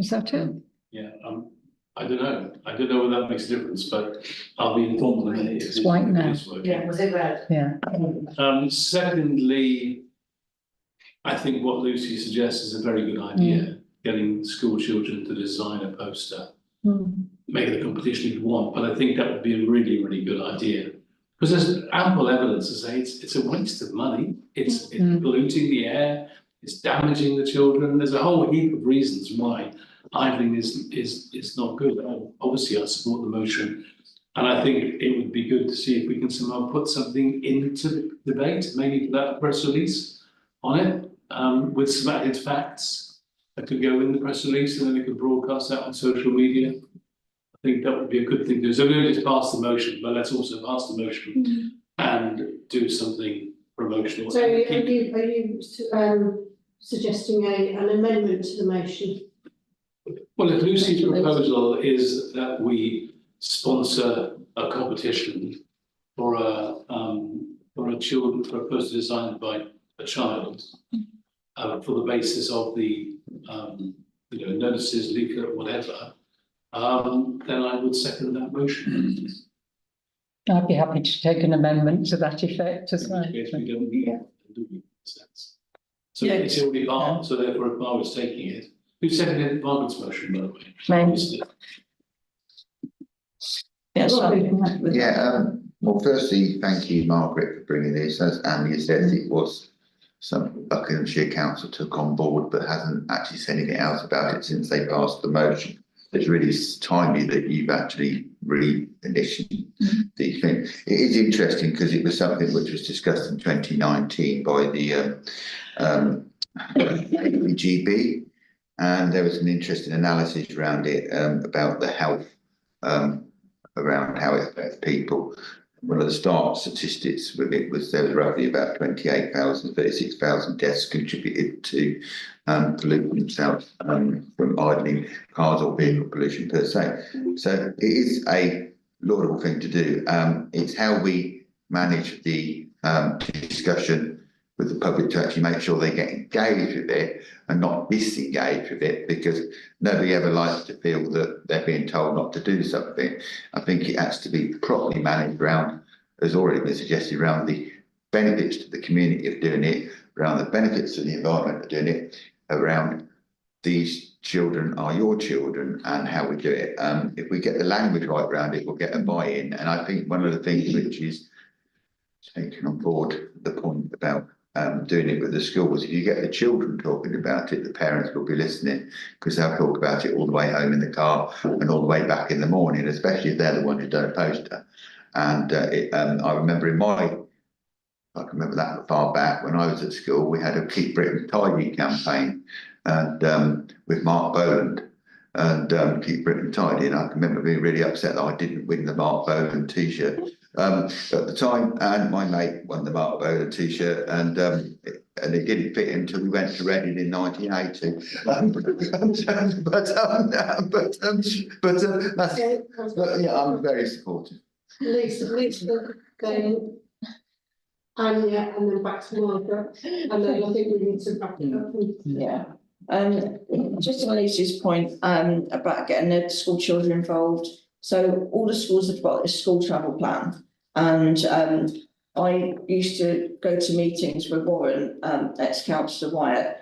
Is that it? Yeah, I don't know. I don't know whether that makes a difference, but I'll be informed in a minute. It's white now. Yeah, was it red? Yeah. Secondly, I think what Lucy suggests is a very good idea, getting school children to design a poster, making the competition if you want, but I think that would be a really, really good idea. Because there's ample evidence to say it's a waste of money, it's polluting the air, it's damaging the children. There's a whole heap of reasons why idling is not good. Obviously, I support the motion, and I think it would be good to see if we can somehow put something into the debate, maybe that press release on it, with some added facts that could go in the press release, and then we could broadcast that on social media. I think that would be a good thing to do. So we don't just pass the motion, but let's also pass the motion and do something promotional. So are you suggesting an amendment to the motion? Well, if Lucy's proposal is that we sponsor a competition for a poster designed by a child for the basis of the notices, leaflet, whatever, then I would second that motion. I'd be happy to take an amendment to that effect as well. We don't need it, do we? So it's already part, so therefore if I was taking it, who seconded Margaret's motion, by the way? Yes. Well, firstly, thank you, Margaret, for bringing this. As Andy said, it was something Buckinghamshire Council took on board, but hasn't actually said anything else about it since they passed the motion. It's really timely that you've actually re-initiated the thing. It is interesting because it was something which was discussed in 2019 by the GB, and there was an interesting analysis around it about the health, around how it affects people. One of the start statistics with it was there was roughly about 36,000 deaths contributed to pollutants out from idling cars or vehicle pollution per se. So it is a laudable thing to do. It's how we manage the discussion with the public to actually make sure they get engaged with it and not disengaged with it, because nobody ever likes to feel that they're being told not to do something. I think it has to be properly managed around, as already been suggested, around the benefits to the community of doing it, around the benefits to the environment of doing it, around these children are your children and how we do it. If we get the language right around it, we'll get a buy-in. And I think one of the things which is taken on board the point about doing it with the schools, if you get the children talking about it, the parents will be listening, because they'll talk about it all the way home in the car and all the way back in the morning, especially if they're the one who's done a poster. And I remember I can remember that far back when I was at school, we had a Keep Britain Tidy campaign, and with Mark Boland, and Keep Britain Tidy, and I can remember being really upset that I didn't win the Mark Boland t-shirt at the time, and my mate won the Mark Boland t-shirt, and it didn't fit until we went to Reading in 1980. But yeah, I'm very supportive. Lisa going, Anya, and then back to Margaret, and then I think we need to wrap it up. Yeah. Just on Lucy's point about getting the school children involved. So all the schools have got a school travel plan, and I used to go to meetings with Warren, ex-councillor Wyatt,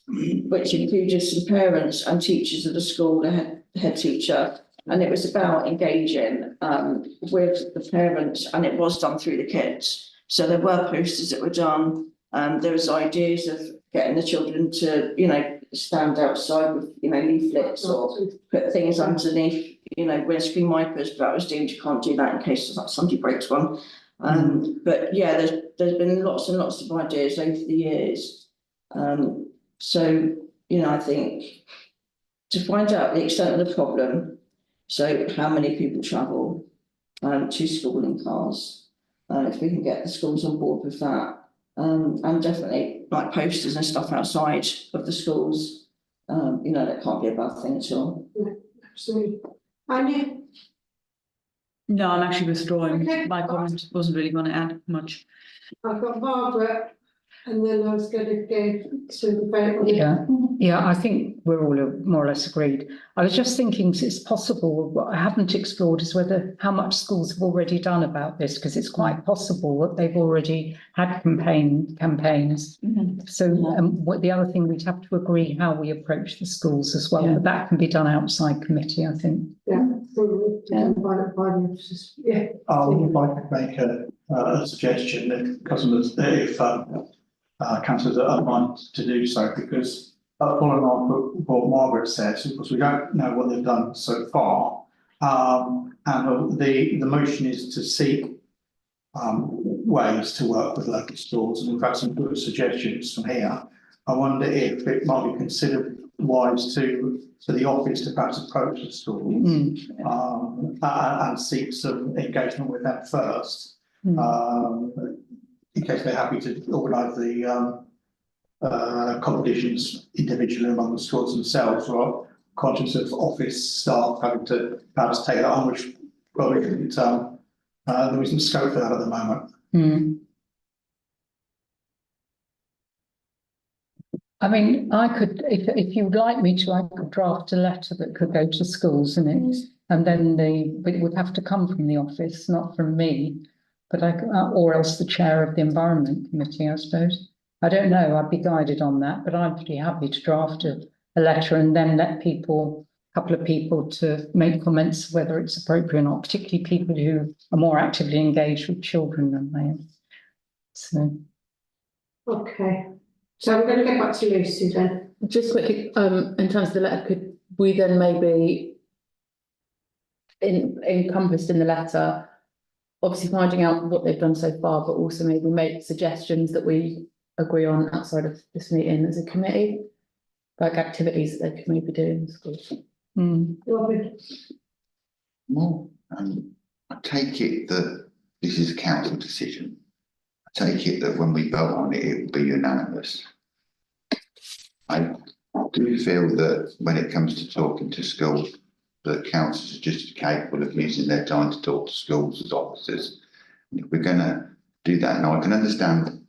which included some parents and teachers of the school, the head teacher, and it was about engaging with the parents, and it was done through the kids. So there were posters that were done. There was ideas of getting the children to, stand outside with, leaflets or put things underneath, windscreen wipers, but that was deemed you can't do that in case somebody breaks one. But yeah, there's been lots and lots of ideas over the years. So, I think to find out the extent of the problem, so how many people travel to school in cars, if we can get the schools on board with that, and definitely like posters and stuff outside of the schools, that can't be a bad thing at all. Yeah, absolutely. Anya? No, I'm actually withdrawing. Okay. My comment wasn't really going to add much. I've got Margaret. And then I was going to go to the vote on it. Yeah, I think we're all more or less agreed. I was just thinking it's possible, what I haven't explored is whether how much schools have already done about this, because it's quite possible that they've already had campaigns. So what the other thing, we'd have to agree how we approach the schools as well, but that can be done outside committee, I think. Yeah. Yeah. Yeah. If I could make a suggestion, if customers, if councillors are minded to do so, because following on what Margaret says, because we don't know what they've done so far, and the motion is to seek ways to work with local schools, and we've had some good suggestions from here. I wonder if it might be considered wise to for the office to perhaps approach the schools and seek some engagement with them first, in case they're happy to organise the competitions individually among the schools themselves, or conscious of office staff having to perhaps take that on, which probably isn't, there isn't scope for that at the moment. I mean, I could, if you'd like me to, I could draft a letter that could go to schools and then it would have to come from the office, not from me, but or else the chair of the Environment Committee, I suppose. I don't know, I'd be guided on that, but I'm pretty happy to draft a letter and then let a couple of people to make comments whether it's appropriate or not, particularly people who are more actively engaged with children than they are. So. Okay. So I'm going to go back to Lucy then. Just quickly, in terms of the letter, could we then maybe encompassed in the letter, obviously finding out what they've done so far, but also maybe make suggestions that we agree on outside of this meeting as a committee, like activities that they could maybe do in schools. Robin. Well, I take it that this is a council decision. I take it that when we vote on it, it will be unanimous. I do feel that when it comes to talking to schools, the councils are just capable of using their time to talk to schools as officers. And if we're going to do that, now I can understand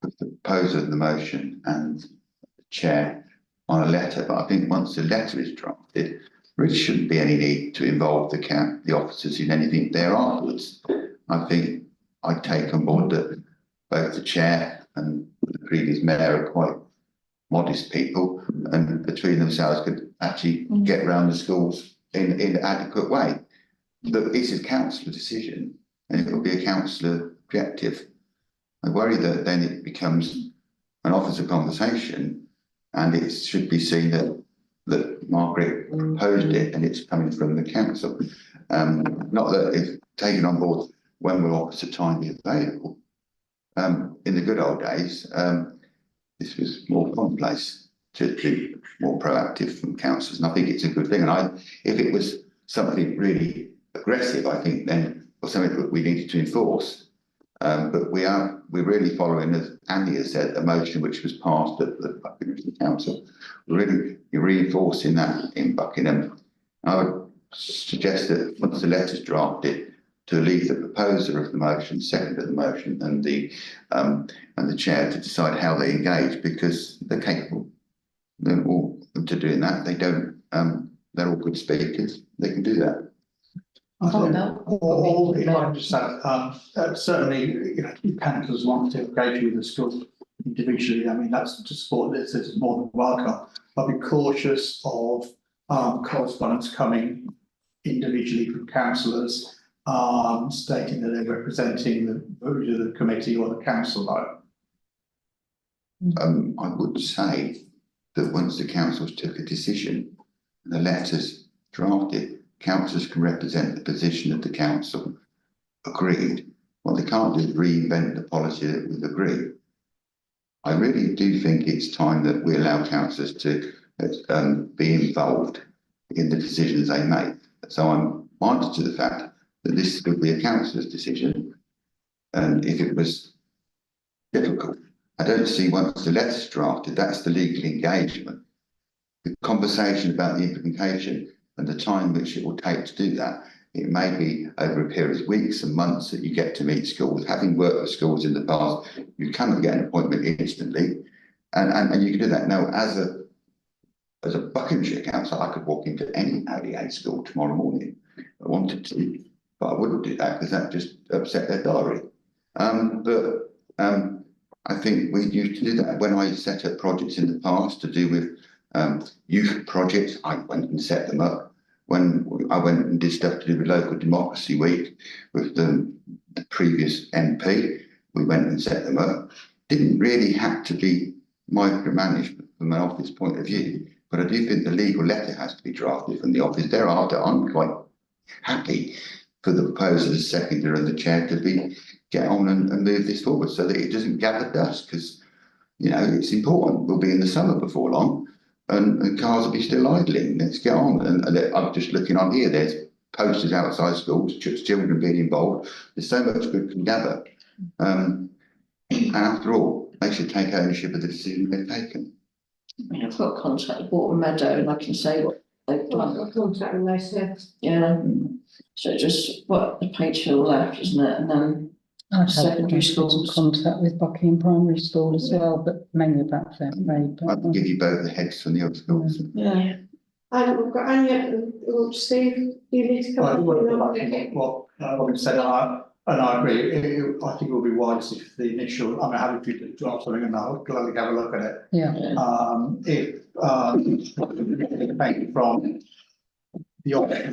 the proposer of the motion and the chair on a letter, but I think once the letter is drafted, there really shouldn't be any need to involve the officers in anything there afterwards. I think I take on board that both the chair and the previous mayor are quite modest people, and between themselves could actually get around the schools in an adequate way. But this is councillor decision, and it will be a councillor objective. I worry that then it becomes an officer conversation, and it should be seen that Margaret proposed it and it's coming from the council. Not that it's taken on board when will officer time be available. In the good old days, this was more commonplace to be more proactive from councils, and I think it's a good thing. And if it was something really aggressive, I think then, or something that we needed to enforce. But we're really following, as Andy has said, a motion which was passed at the Buckingham Council. We're really reinforcing that in Buckingham. I would suggest that once the letter's drafted, to leave the proposer of the motion, second of the motion, and the chair to decide how they engage, because they're capable. They're all to doing that. They don't. They're all good speakers. They can do that. Or if I just add, certainly, councillors want to engage with the schools individually. I mean, that's to support this. This is more than welcome. I'll be cautious of correspondence coming individually from councillors. Stating that they're representing the committee or the council. I would say that once the councils took a decision and the letters drafted, councillors can represent the position of the council agreed. What they can't do is reinvent the policy that we've agreed. I really do think it's time that we allow councillors to be involved in the decisions they make. So I'm minded to the fact that this would be a councillor's decision, and if it was difficult, I don't see once the letter's drafted, that's the legal engagement. The conversation about the implementation and the time which it will take to do that It may be over a period of weeks and months that you get to meet schools. Having worked with schools in the past, you cannot get an appointment instantly. And you can do that. Now, as a Buckinghamshire council, I could walk into any ADA school tomorrow morning if I wanted to, but I wouldn't do that because that just upset their diary. I think we used to do that when I set up projects in the past to do with youth projects. I went and set them up. When I went and did stuff to do with Local Democracy Week with the previous MP, we went and set them up. Didn't really have to be micromanagement from an office point of view, but I do think the legal letter has to be drafted from the office. Thereafter, I'm quite happy for the proposer, the seconder and the chair to get on and move this forward so that it doesn't gather dust, because, you know, it's important. We'll be in the summer before long and cars will be still idling. Let's get on. And I'm just looking on here, there's posters outside schools, children being involved. There's so much good can gather. And after all, they should take ownership of the decision they've taken. I've got contact with Bourton Meadow and I can say what they've done. I've got contact with those here. Yeah. So just what the page to the left, isn't it? And then I'd secondary have schools. contact with Buckingham Primary School as well, but mainly about their grade. I can give you both the heads from the other schools. Yeah. And we've got Anya, Steve, you need to come up with What Robin said, and I agree, I think it would be wise if the initial, I'm happy to draft something and I'll gladly have a look at it. Yeah. If from the office,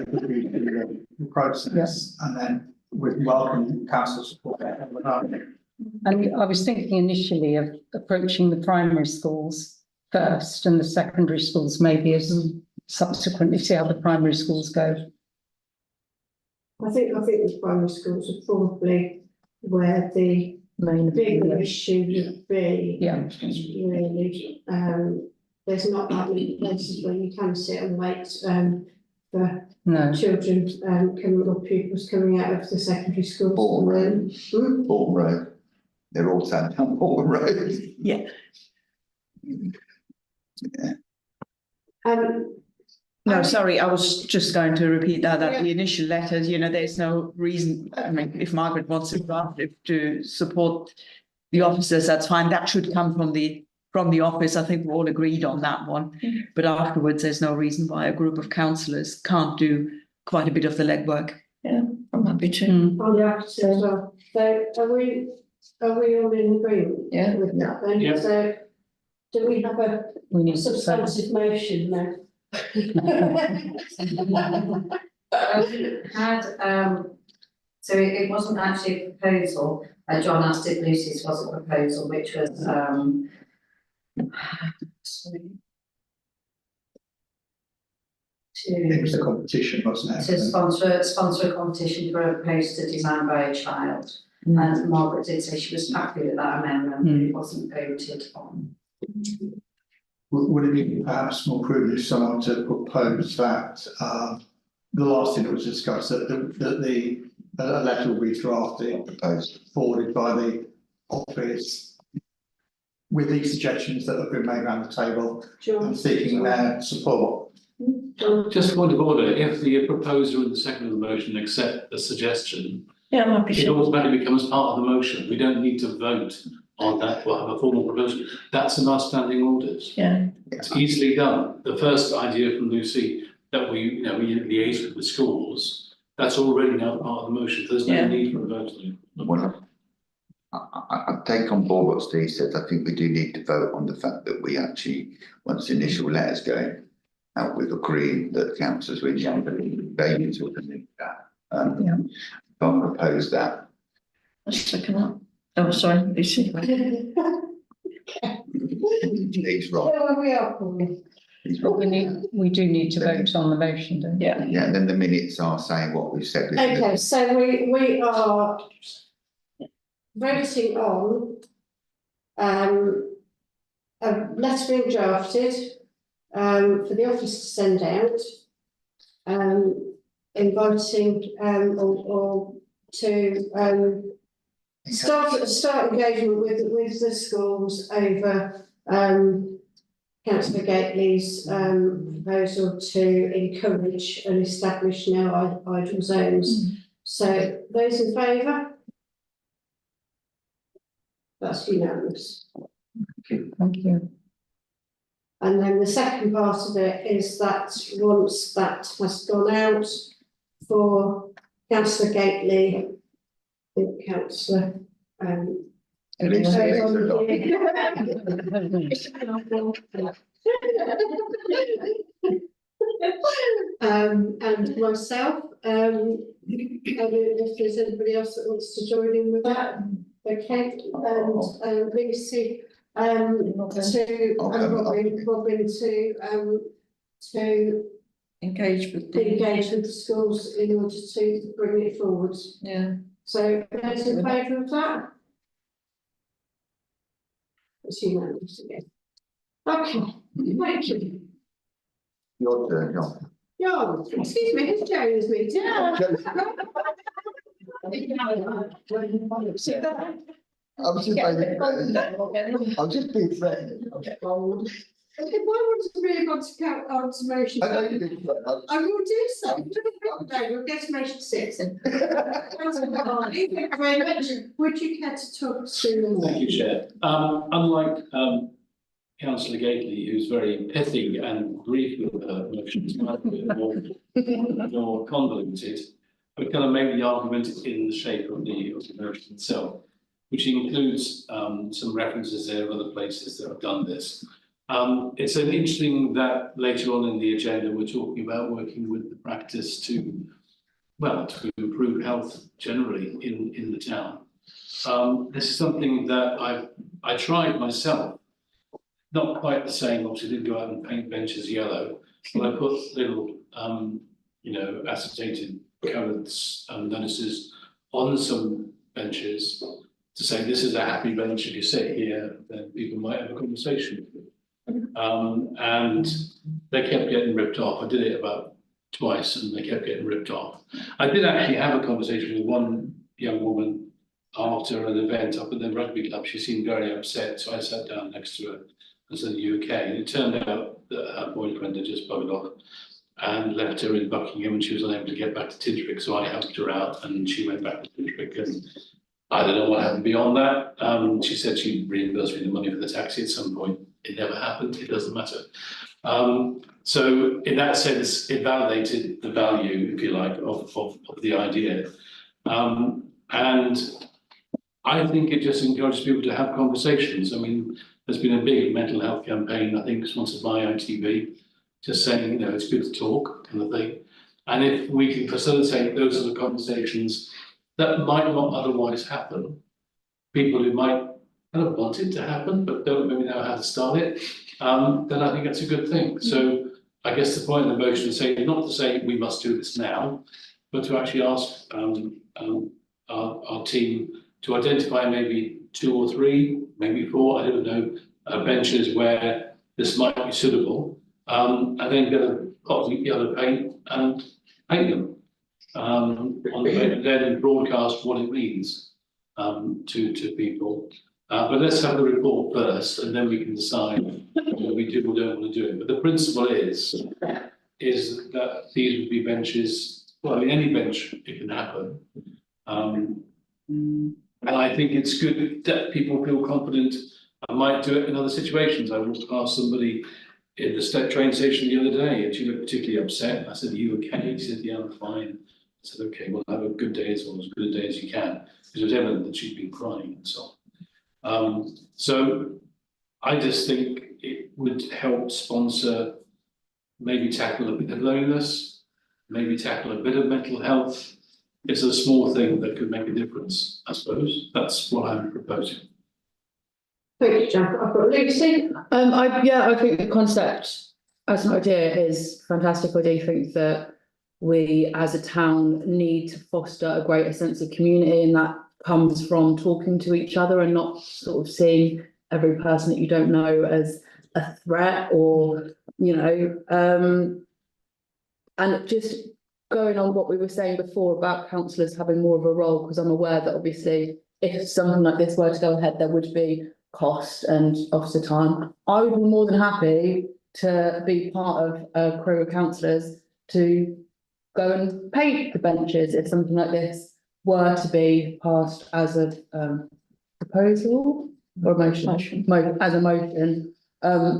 the process, and then with welcome council support. And I was thinking initially of approaching the primary schools first and the secondary schools maybe as subsequently, see how the primary schools go. I think the primary schools are probably where the bigger issue would be. Yeah. Really, there's not that many places where you can sit and wait, for children, coming or pupils coming out of the secondary schools. Bourton Road. They're all saying down Bourton Road. Yeah. No, sorry, I was just going to repeat that the initial letters, you know, there's no reason, I mean, if Margaret wants to draft it to support the officers, that's fine. That should come from the office. I think we're all agreed on that one. But afterwards, there's no reason why a group of councillors can't do quite a bit of the legwork. Yeah, I'm happy to. On the office as well. So are we all in agreement? Yeah. With that then? Yeah. So do we have a substantive motion now? So it wasn't actually a proposal. John asked if Lucy's was a proposal, which was It was a competition, wasn't it? to sponsor a competition for a poster designed by a child. And Margaret did say she was happy with that amendment, but it wasn't voted on. Would it be perhaps more prudent if someone to propose that the last thing that was discussed, that a letter will be drafted, forwarded by the office with these suggestions that have been made around the table and seeking their support? Just point of order, if the proposer and the second of the motion accept the suggestion, Yeah, I'm happy it to. automatically becomes part of the motion. We don't need to vote on that or have a formal proposal. That's in our standing orders. Yeah. It's easily done. The first idea from Lucy that we liaise with the schools, that's already now part of the motion. There's no need for a vote on it. Well, I take on board what Steve says. I think we do need to vote on the fact that we actually, once the initial letters go out, we've agreed that councillors with young babies will do that. I'll propose that. Let's second that. Oh, sorry, Lucy. He's right. Yeah, we are calling. He's right. We do need to vote on the motion, don't we? Yeah. Yeah, and then the minutes are saying what we've said. Okay, so we are voting on a letter being drafted for the office to send out, inviting or to start engagement with the schools over councillor Gateley's proposal to encourage and establish no idle zones. So those in favour? That's unanimous. Thank you. And then the second part of it is that once that has gone out for councillor Gateley, I think councillor and myself, I don't know if there's anybody else that wants to join in with that. Okay, and Lucy, to Robin to Engage with engage with the schools in order to bring it forward. Yeah. So those in favour of that? It's unanimous again. Okay, thank you. Your turn, John. John, excuse me, who's chairing this meeting? I'm just being friendly. If I want to move on to motion, I know you're being friendly. I will do so. No, we'll get to motion 6 then. Thank you very much. Would you care to talk through? Thank you, Chair. Unlike councillor Gateley, who's very pithy and brief with her motions, might be a bit more convoluted, but kind of make the argument in the shape of the motion itself, which includes some references there of other places that have done this. It's an interesting that later on in the agenda we're talking about working with the practice to improve health generally in the town. This is something that I tried myself. Not quite the same, obviously didn't go out and paint benches yellow, but I put little, acetated coloured notices on some benches to say this is a happy bench. If you sit here, then people might have a conversation with you. And they kept getting ripped off. I did it about twice and they kept getting ripped off. I did actually have a conversation with one young woman after an event up at the rugby club. She seemed very upset, so I sat down next to her and said, "You okay?" And it turned out that her boyfriend had just buggered off and left her in Buckingham and she was unable to get back to Tingewick, so I helped her out and she went back to Tingewick, and I don't know what happened beyond that. She said she'd reimburse me the money for the taxi at some point. It never happened. It doesn't matter. So in that sense, it validated the value, if you like, of the idea. And I think it just encourages people to have conversations. I mean, there's been a big mental health campaign, I think sponsored by ITV, just saying, it's good to talk kind of thing. And if we can facilitate those sort of conversations that might not otherwise happen, people who might kind of want it to happen, but don't maybe know how to start it, then I think that's a good thing. So I guess the point of the motion is saying, not to say we must do this now, but to actually ask our team to identify maybe 2 or 3, maybe 4, I don't know, benches where this might be suitable, and then get a pot of yellow paint and paint them, and then broadcast what it means to people. But let's have the report first, and then we can decide whether we do or don't want to do it. But the principle is that these would be benches. Well, I mean, any bench, it can happen. And I think it's good that people feel confident and might do it in other situations. I walked past somebody in the train station the other day, and she looked particularly upset. I said, "Are you okay?" She said, "Yeah, I'm fine." I said, "Okay, well, have a good day as good a day as you can," because it was evident that she'd been crying and so on. So I just think it would help sponsor, maybe tackle a bit of loneliness, maybe tackle a bit of mental health. It's a small thing that could make a difference, I suppose. That's what I'm proposing. Thank you, Jack. I've got Lucy. I think the concept as an idea is fantastic. I do think that we as a town need to foster a greater sense of community, and that comes from talking to each other and not sort of seeing every person that you don't know as a threat or, and just going on what we were saying before about councillors having more of a role, because I'm aware that obviously if something like this were to go ahead, there would be cost and officer time, I would be more than happy to be part of a crew of councillors to go and paint the benches if something like this were to be passed as a proposal or motion, as a motion.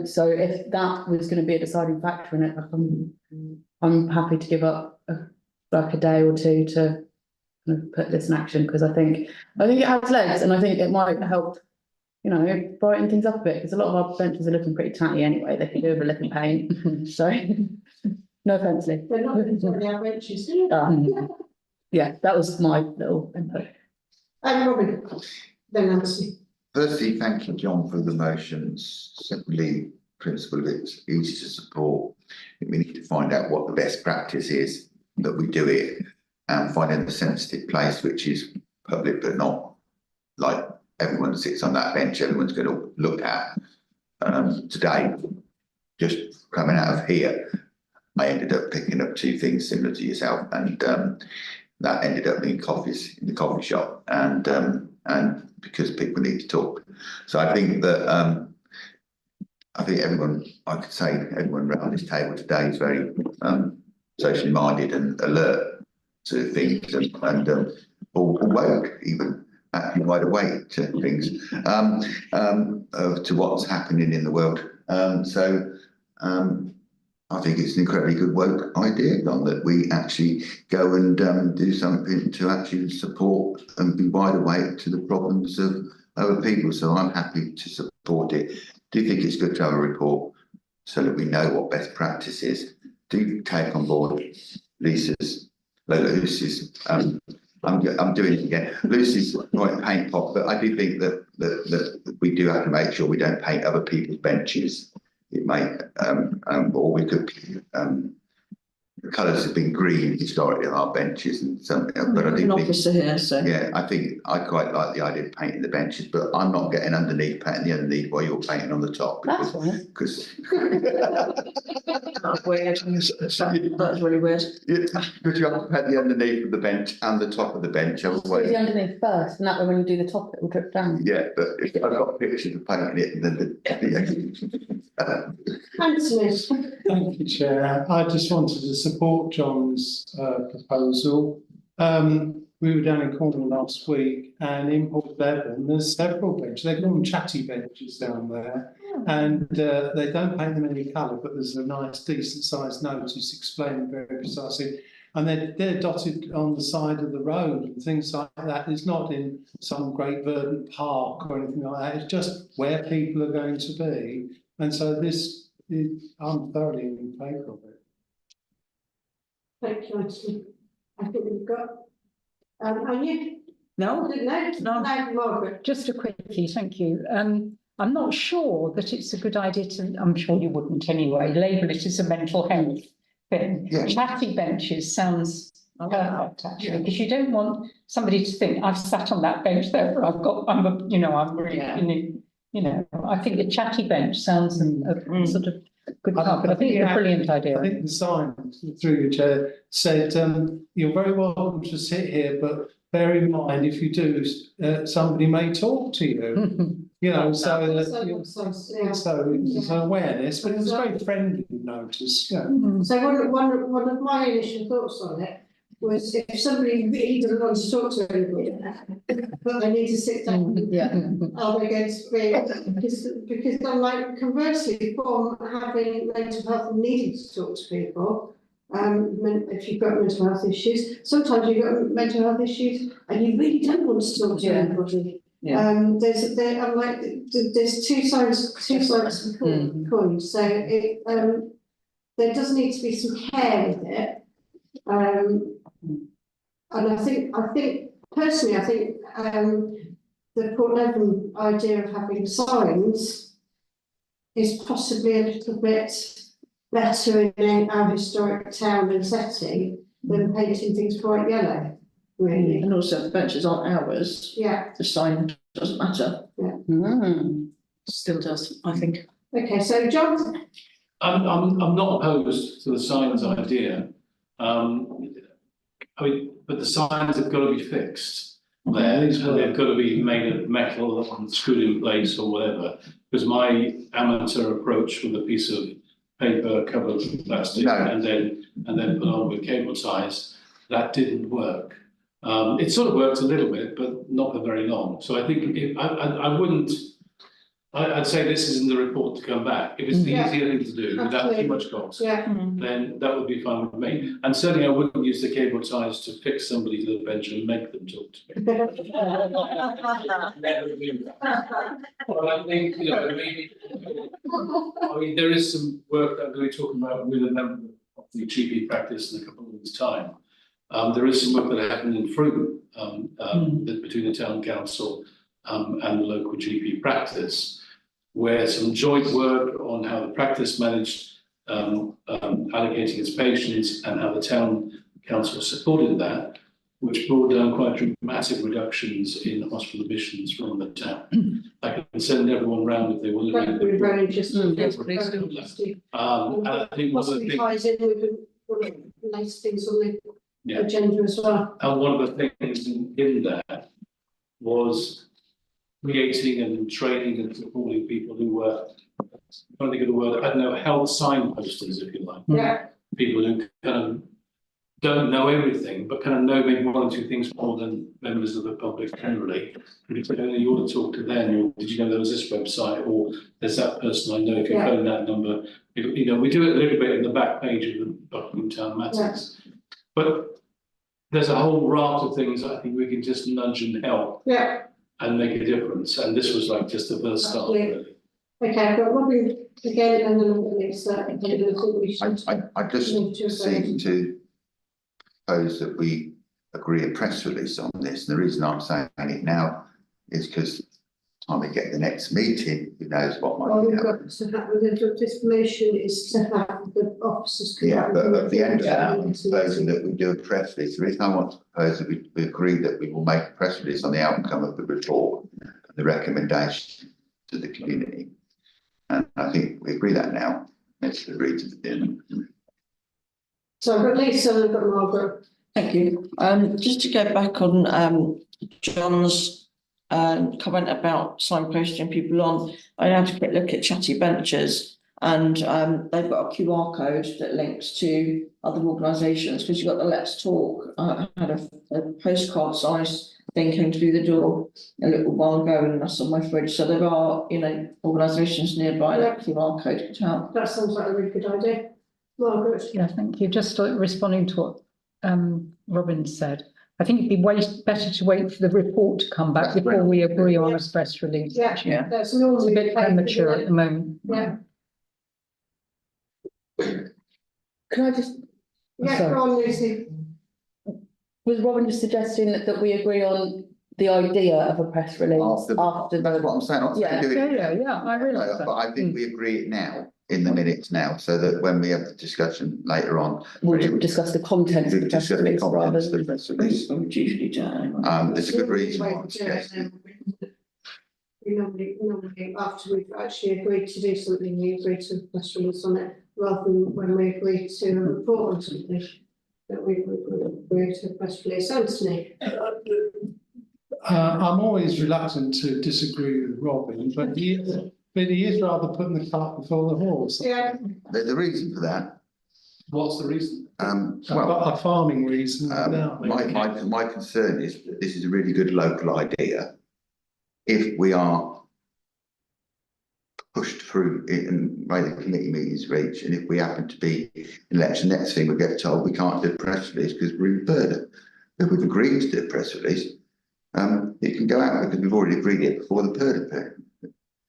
So if that was going to be a deciding factor in it, I'm happy to give up like a day or two to kind of put this in action, because I think it has legs, and I think it might help, you know, brighten things up a bit, because a lot of our benches are looking pretty tatty anyway. They could do with a little paint. So no offence, Lee. They're not really our benches. Yeah, that was my little input. Robin, then Nancy. Firstly, thank you, John, for the motions. Secondly, principle, it's easy to support. We need to find out what the best practice is, that we do it, and finding the sensitive place, which is public, but not like everyone sits on that bench, everyone's going to look at. Today, just coming out of here, I ended up picking up two things similar to yourself, and that ended up being coffees in the coffee shop, and because people need to talk. So I think that everyone, I could say everyone around this table today is very socially minded and alert to things, and all woke, even actually wide awake to things, to what's happening in the world. I think it's an incredibly good woke idea, Don, that we actually go and do something to actually support and be wide awake to the problems of other people. So I'm happy to support it. Do you think it's good to have a report so that we know what best practice is? Do take on board Lucy's, I'm doing it again, Lucy's right paint pot, but I do think that we do have to make sure we don't paint other people's benches. It may, or we could, the colours have been green historically on our benches and something, but I do think, officer here, so. yeah, I think I quite like the idea of painting the benches, but I'm not getting underneath, painting the underneath while you're painting on the top. That's right. Because That's weird. That's really weird. Because you have to paint the underneath of the bench and the top of the bench, Do otherwise. the underneath first, and that way when you do the top, it will drip down. Yeah, but if I've got pictures of painting it, and then Anthony. Thank you, Chair. I just wanted to support John's proposal. We were down in Cornwall last week, and in Port Devon, there's several benches. They call them chatty benches down there, and they don't paint them any colour, but there's a nice, decent sized notice explaining very precisely. And they're dotted on the side of the road and things like that. It's not in some great verdant park or anything like that. It's just where people are going to be. And so I'm thoroughly in favour of it. Thank you, Anthony. I think we've got, are you? No, No, Margaret. Just a quickie, thank you. I'm not sure that it's a good idea to, I'm sure you wouldn't anyway, label it as a mental health thing. Yeah. Chatty benches sounds perfect, actually, because you don't want somebody to think, I've sat on that bench, therefore I'm really, I think a chatty bench sounds a sort of good part, but I think it's a brilliant idea. I think the sign through your chair said, you're very welcome to sit here, but bear in mind, if you do, somebody may talk to you. So it's an awareness, but it was a very friendly notice. Yeah. So one of my initial thoughts on it was, if somebody really doesn't want to talk to anybody, but they need to sit down, are they going to be, because unlike conversely, from having mental health and needing to talk to people, if you've got mental health issues, sometimes you've got mental health issues and you really don't want to talk to anybody. Yeah. There's two sides of the coin. So there does need to be some care with it. And I think personally, the Port Devon idea of having signs is possibly a little bit better in our historic town and setting than painting things bright yellow, really. And also the benches aren't ours. Yeah. The sign doesn't matter. Yeah. Still does, I think. Okay, so John. I'm not opposed to the signs idea. But the signs have got to be fixed. there, and they've got to be made of metal and screwed in place or whatever. Because my amateur approach with a piece of paper covered with plastic and then put on with cable ties, that didn't work. It sort of worked a little bit, but not for very long. So I think I wouldn't. I'd say this is in the report to come back. If it's the easier thing to do without too much cost, then that would be fine with me. And certainly I wouldn't use the cable ties to fix somebody to the bench and make them talk to me. Never do that. But I think, you know, I mean, there is some work that I'm going to be talking about with a member of the GP practice in a couple of weeks' time. There is some work that happened in Frome between the town council and the local GP practice, where some joint work on how the practice managed allocating its patients and how the town council supported that, which brought down quite dramatic reductions in hospital admissions from the town. I can send everyone round if they want to. Very interesting. And I think one of the things ties in with one of the nice things on the agenda as well. And one of the things in there was creating and training and supporting people who were, I'm trying to think of the word, I don't know, health signposters, if you like. Yeah. People who kind of don't know everything, but kind of know maybe one or two things more than members of the public generally. And if you ought to talk to them, or did you know there was this website, or there's that person I know, if you phone that number. You know, we do it a little bit in the back page of the Buckingham Town Matters. But there's a whole raft of things I think we can just nudge and help. And make a difference, and this was like just the first start, really. Okay, but what we again and then the next I just seem to propose that we agree a press release on this. And the reason I'm saying it now is because time we get the next meeting, who knows what might we've got to have the information is to have the officers. But at the end of that, I'm proposing that we do a press release. The reason I want to propose that we agree that we will make a press release on the outcome of the report and the recommendation to the community. And I think we agree that now. Let's agree to the end. So I've got Lisa and I've got Margaret. Thank you. Just to go back on John's comment about signposting people on, I had a quick look at Chatty Benches, and they've got a QR code that links to other organisations, because you've got the Let's Talk. I had a postcard size thing came through the door a little while ago, and that's on my fridge. So there are, you know, organisations nearby that QR code could help. That sounds like a really good idea. Margaret. Yeah, thank you. Just responding to what Robin said. I think it'd be better to wait for the report to come back before we agree on a press release. Yeah, that's It's a bit premature at the moment. Yeah. Can I just? Yeah, Sorry. go on, Lucy. Was Robin just suggesting that we agree on the idea of a press release after That's what I'm saying. I realise that. But I think we agree it now, in the minutes now, so that when we have the discussion later on. We'll discuss the contents of the press release rather than. Press release. Usually do. There's a good reason why I'm suggesting. We normally after we've actually agreed to do something, we agree to a press release on it, rather than when we agree to a report on something, that we agree to a press release. Anthony. I'm always reluctant to disagree with Robin, but he is rather putting the cart before the horse. Yeah. There's a reason for that. What's the reason? A farming reason. My concern is that this is a really good local idea. If we are pushed through it and by the committee meetings reach, and if we happen to be in election, next thing we get told we can't do a press release because we're in Purda. If we've agreed to do a press release, it can go out because we've already agreed it before the Purda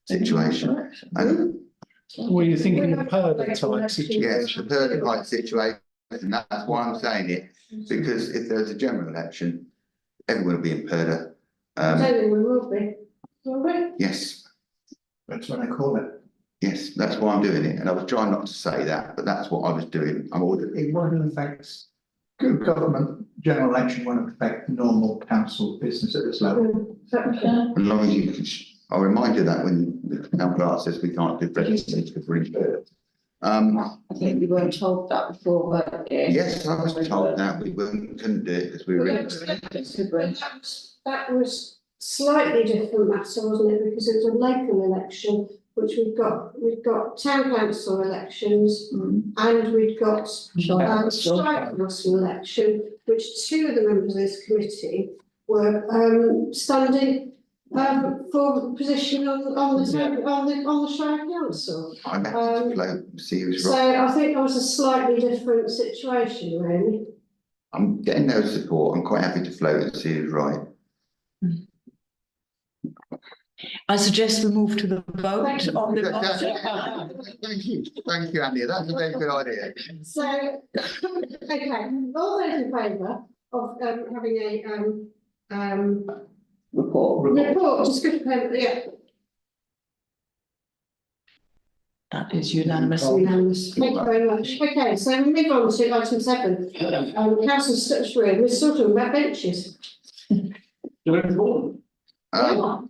situation. Were you thinking of Purda type situation? Yes, the Purda type situation, and that's why I'm saying it, because if there's a general election, everyone will be in Purda. I don't think we will be. Will we? Yes. That's what I call it. Yes, that's why I'm doing it, and I was trying not to say that, but that's what I was doing. It won't affect good government. General election won't affect normal council business at this level. As long as you can, I'll remind you that when the town clerk says we can't do press release because we're in Purda. Um, I think we weren't told that before, but yeah. yes, I was told that we couldn't do it because we were. That was slightly different matter, wasn't it? Because it was a local election, which we've got town council elections and we've got Shire council election, which two of the members of this committee were standing for position on the Shire Council. I met to float and see who's So right. I think that was a slightly different situation, really. I'm getting no support. I'm quite happy to float and see who's right. I suggest we move to the vote on the. Thank you, Andy. That's a very good idea. So, okay, all those in favour of having a report, descriptive paper, yeah. That is unanimous. Unanimous. Thank you very much. Okay, so we move on to item 7. Council Stuchbury, we're still talking about benches.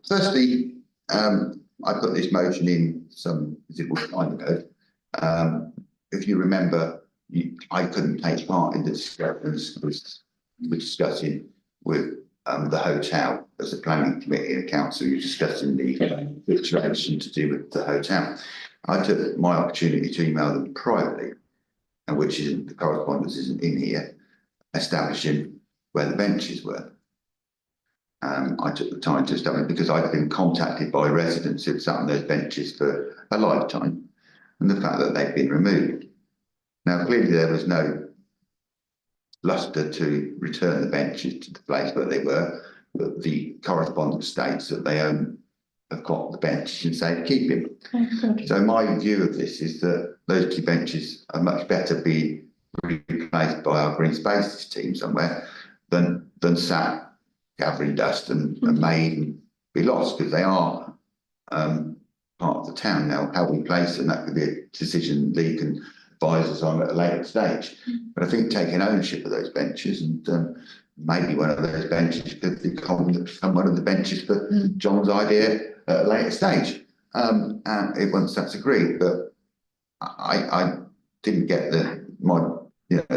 Firstly, I put this motion in some considerable time ago. If you remember, I couldn't take part in the discussions we're discussing with the hotel as a planning committee and council. You're discussing the situation to do with the hotel. I took my opportunity to email them privately, and which isn't the correspondence isn't in here, establishing where the benches were. I took the time to establish because I'd been contacted by residents who'd sat on those benches for a lifetime, and the fact that they'd been removed. Now, clearly there was no lustre to return the benches to the place where they were, but the correspondence states that they have got the benches and say keep him. So my view of this is that those 2 benches are much better being replaced by our green spaces team somewhere than sat gathering dust and may even be lost, because they are part of the town. Now, how we place them, that could be a decision Lee can advise us on at a later stage. But I think taking ownership of those benches, and maybe one of those benches could become one of the benches for John's idea at a later stage, once that's agreed. But I didn't get the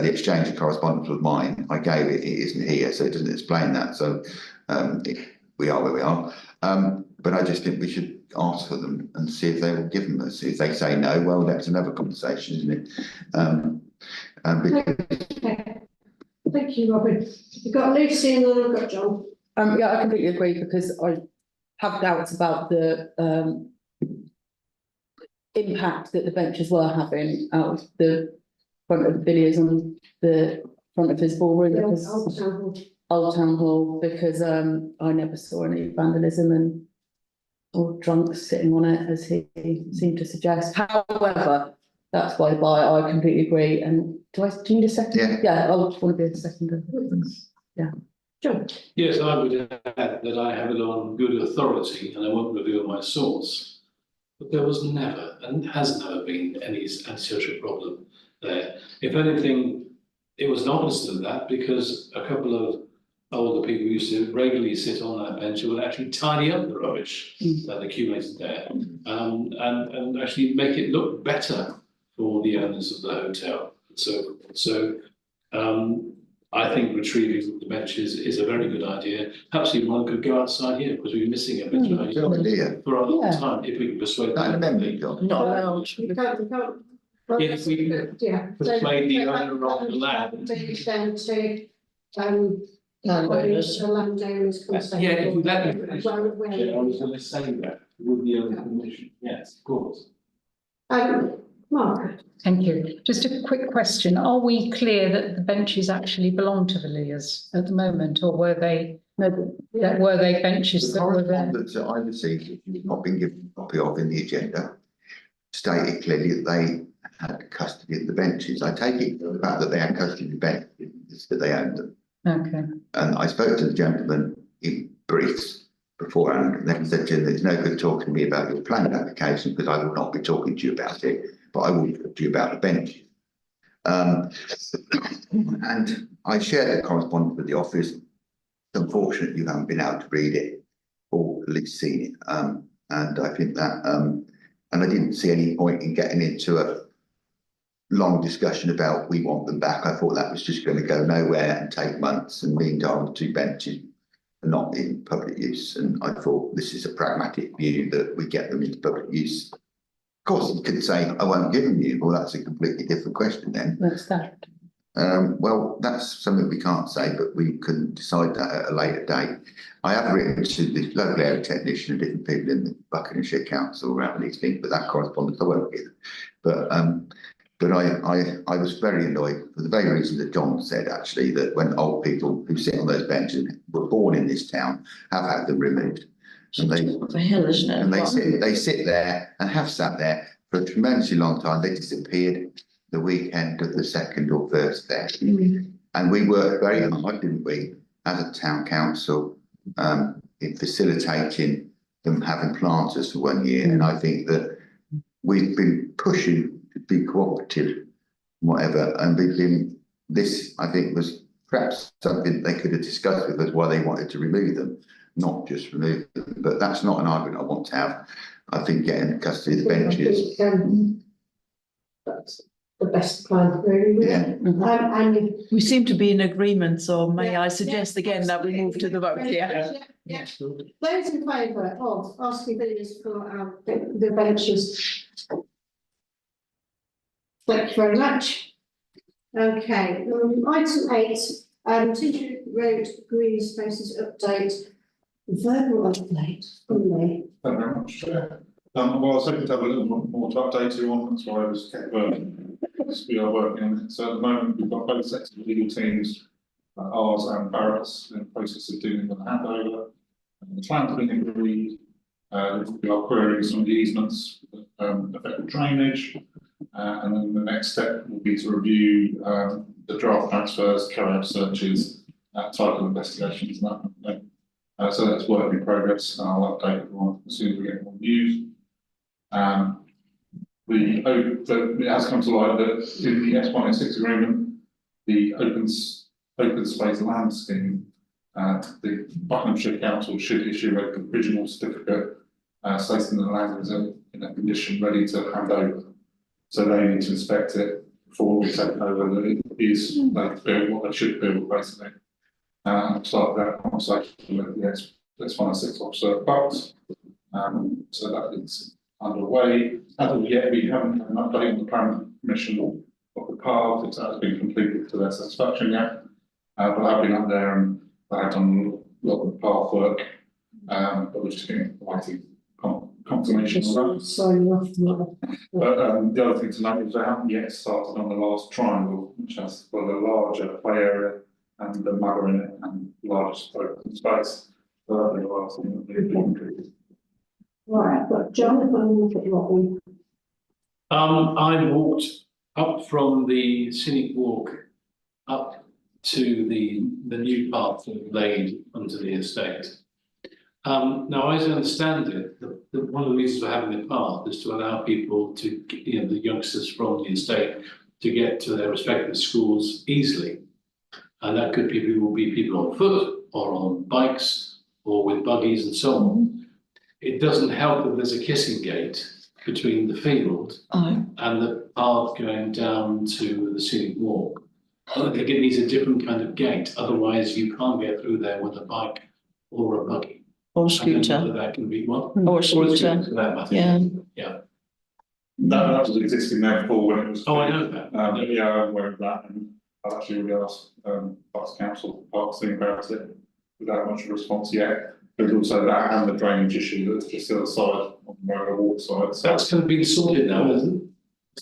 exchange of correspondence with mine. I gave it, it isn't here, so it doesn't explain that. So we are where we are. But I just think we should ask for them and see if they will give them us. If they say no, well, that's another conversation, isn't it? Thank you, Robin. You've got Lucy and then I've got John. Yeah, I completely agree, because I have doubts about the impact that the benches were having out of the front of Villiers on the front of his ballroom, because Old Town Hall, because I never saw any vandalism or drunks sitting on it, as he seemed to suggest. However, that's by the by. I completely agree. And do you need a second? Yeah, I just want to be a second. Yeah. John. Yes, I would add that I have it on good authority, and I won't reveal my source. But there was never, and has never been, any antisocial problem there. If anything, it was the opposite of that, because a couple of older people used to regularly sit on that bench and would actually tidy up the rubbish that accumulated there, and actually make it look better for the owners of the hotel. So I think retrieving the benches is a very good idea. Perhaps even one could go outside here, because we've been missing a bench for a long time, if we can persuade them. Not allowed. You can't. If we can persuade the owner of the land. Down to landowners. Yeah, if that information, I was going to say that with the owner permission. Yes, of course. Mark. Thank you. Just a quick question. Are we clear that the benches actually belong to Villiers at the moment, or were they benches that were there? The correspondence that I received, which you've not been given a copy of in the agenda, stated clearly that they had custody of the benches. I take it the fact that they had custody of the benches that they owned them. Okay. And I spoke to the gentleman in briefs beforehand, and then said to him, there's no good talking to me about your planning application, because I will not be talking to you about it, but I will talk to you about the benches. And I shared the correspondence with the office. It's unfortunate you haven't been able to read it or at least seen it. And I think that, and I didn't see any point in getting into long discussion about we want them back. I thought that was just going to go nowhere and take months, and meantime the 2 benches are not in public use. And I thought this is a pragmatic view that we get them into public use. Of course, you could say, I won't give them you. Well, that's a completely different question then. What's that? Well, that's something we can't say, but we can decide that at a later date. I have written to the local area technician and different people in the Buckinghamshire Council around these things, but that correspondence I won't give. But I was very annoyed for the very reason that John said, actually, that when old people who sit on those benches were born in this town have had them removed. And The hill, isn't it? and they sit there and have sat there for a tremendously long time. They disappeared the weekend of the 2nd or 1st there. And we worked very hard, didn't we, as a town council, in facilitating them having planters for 1 year. And I think that we've been pushing to be cooperative, whatever, and we've been, this, I think, was perhaps something they could have discussed with us why they wanted to remove them, not just remove them. But that's not an argument I want to have. I think getting custody of the benches. That's the best plan, really. Yeah. And We seem to be in agreement, so may Yeah, I suggest again that we move to the vote, yeah? Yeah. Those in favour of asking Villiers for the benches? Thank you very much. Okay, item 8, Tingewick Road Greenspaces update, verbal update from me. Thank you very much, Chair. Well, I was hoping to have a little more to update you on, that's why I was kept working. We are working on it. So at the moment, we've got both sets of legal teams, ours and Barrett's, in the process of doing the handover. And the plan's been agreed. We are querying some of the easements that affect the drainage. And then the next step will be to review the draft transfers, carry out searches, title investigations, and that kind of thing. So that's work in progress, and I'll update everyone as soon as we get more news. We hope that it has come to light that in the S106 agreement, the open space land scheme, the Buckinghamshire Council should issue a provisional certificate stating the land is in a condition ready to hand over. So they need to inspect it before we take over that it is like built what they should build, basically. Start that conversation with the S106 officer Bucks. So that is underway. As of yet, we haven't had an update on the planning permission of the path. It has been completed to their satisfaction yet. But I've been up there and I've done a lot of the path work. But we're just getting waiting confirmation on that. But the other thing to note is they haven't yet started on the last triangle, which has got a larger play area and the mother in it and large open space. So that'll be the last thing that we've been. Right, but John, if I look at what we. I walked up from the scenic walk up to the new path that laid under the estate. Now, as I understand it, one of the reasons for having the path is to allow people to, the youngsters from the estate, to get to their respective schools easily. And that could be people on foot or on bikes or with buggies and so on. It doesn't help that there's a kissing gate between the field and the path going down to the scenic walk. I think it needs a different kind of gate, otherwise you can't get through there with a bike or a buggy. Or scooter. That can be what? Or a scooter. For that matter. Yeah. That was existing there before when it was. Oh, I know that. Yeah, I'm aware of that, and I've actually already asked Parks Council, Parks thing about it, without much of a response yet. There's also that and the drainage issue that's just the other side on the road, water side. So That's kind of been sorted now, isn't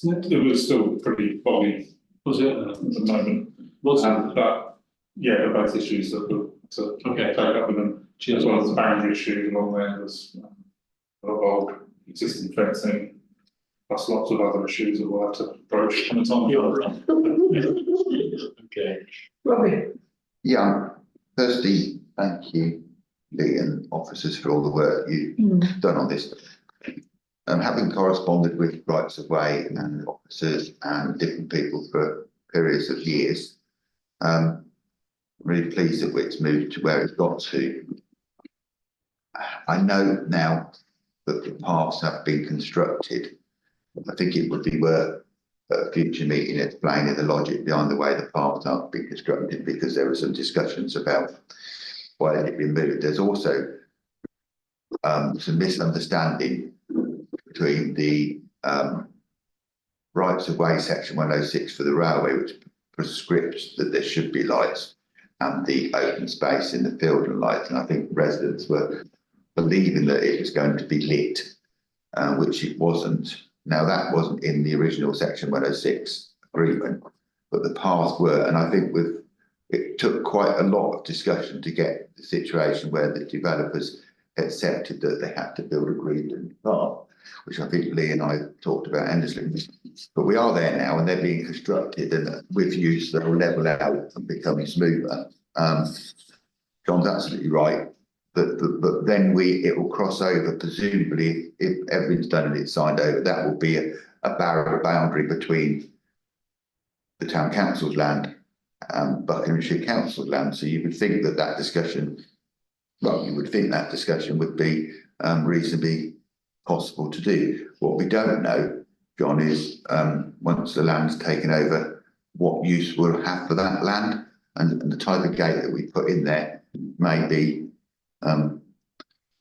it? it was still pretty boggy Was it? at the moment. Was it? But yeah, they're both issues that we'll take up with them. As well as the boundary issues along there, there's a lot of old existing fencing, plus lots of other issues that we'll have to approach from the time. Okay. Robin. Yeah, firstly, thank you, Lee and officers, for all the work you've done on this. Having corresponded with rights of way and officers and different people for periods of years, I'm really pleased that it's moved to where it's got to. I know now that the paths have been constructed. I think it would be worth at a future meeting explaining the logic behind the way the paths are being constructed, because there were some discussions about why it had been moved. There's also some misunderstanding between the rights of way section 106 for the railway, which prescribes that there should be lights, and the open space in the field and lights. And I think residents were believing that it was going to be lit, which it wasn't. Now, that wasn't in the original section 106 agreement, but the paths were. And I think it took quite a lot of discussion to get the situation where the developers accepted that they had to build a Greenland path, which I think Lee and I talked about endlessly. But we are there now, and they're being constructed, and with use they'll level out and become smoother. John's absolutely right, but then it will cross over, presumably, if everything's done and it's signed over, that will be a barrier boundary between the town council's land and Buckinghamshire Council's land. So you would think that discussion, well, you would think that discussion would be reasonably possible to do. What we don't know, John, is once the land's taken over, what use we'll have for that land, and the type of gate that we put in there may be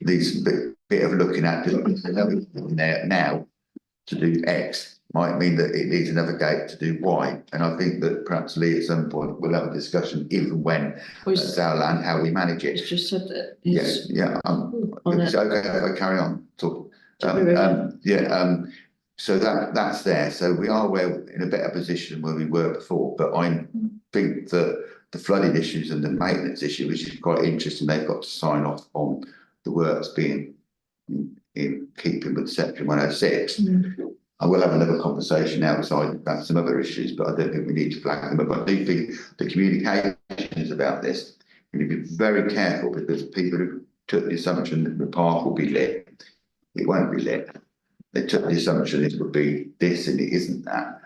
these bit of looking at just in there now to do X might mean that it needs another gate to do Y. And I think that perhaps Lee at some point will have a discussion, even when it's our land, how we manage it. It's just said that. Yes, yeah. It's okay if I carry on talking. So that's there. So we are in a better position where we were before. But I think that the flooding issues and the maintenance issue, which is quite interesting, they've got to sign off on the works being in keeping with section 106. I will have another conversation outside about some other issues, but I don't think we need to flag them up. I do think the communications about this, we need to be very careful, because people who took the assumption that the park will be lit, it won't be lit. They took the assumption it would be this, and it isn't that.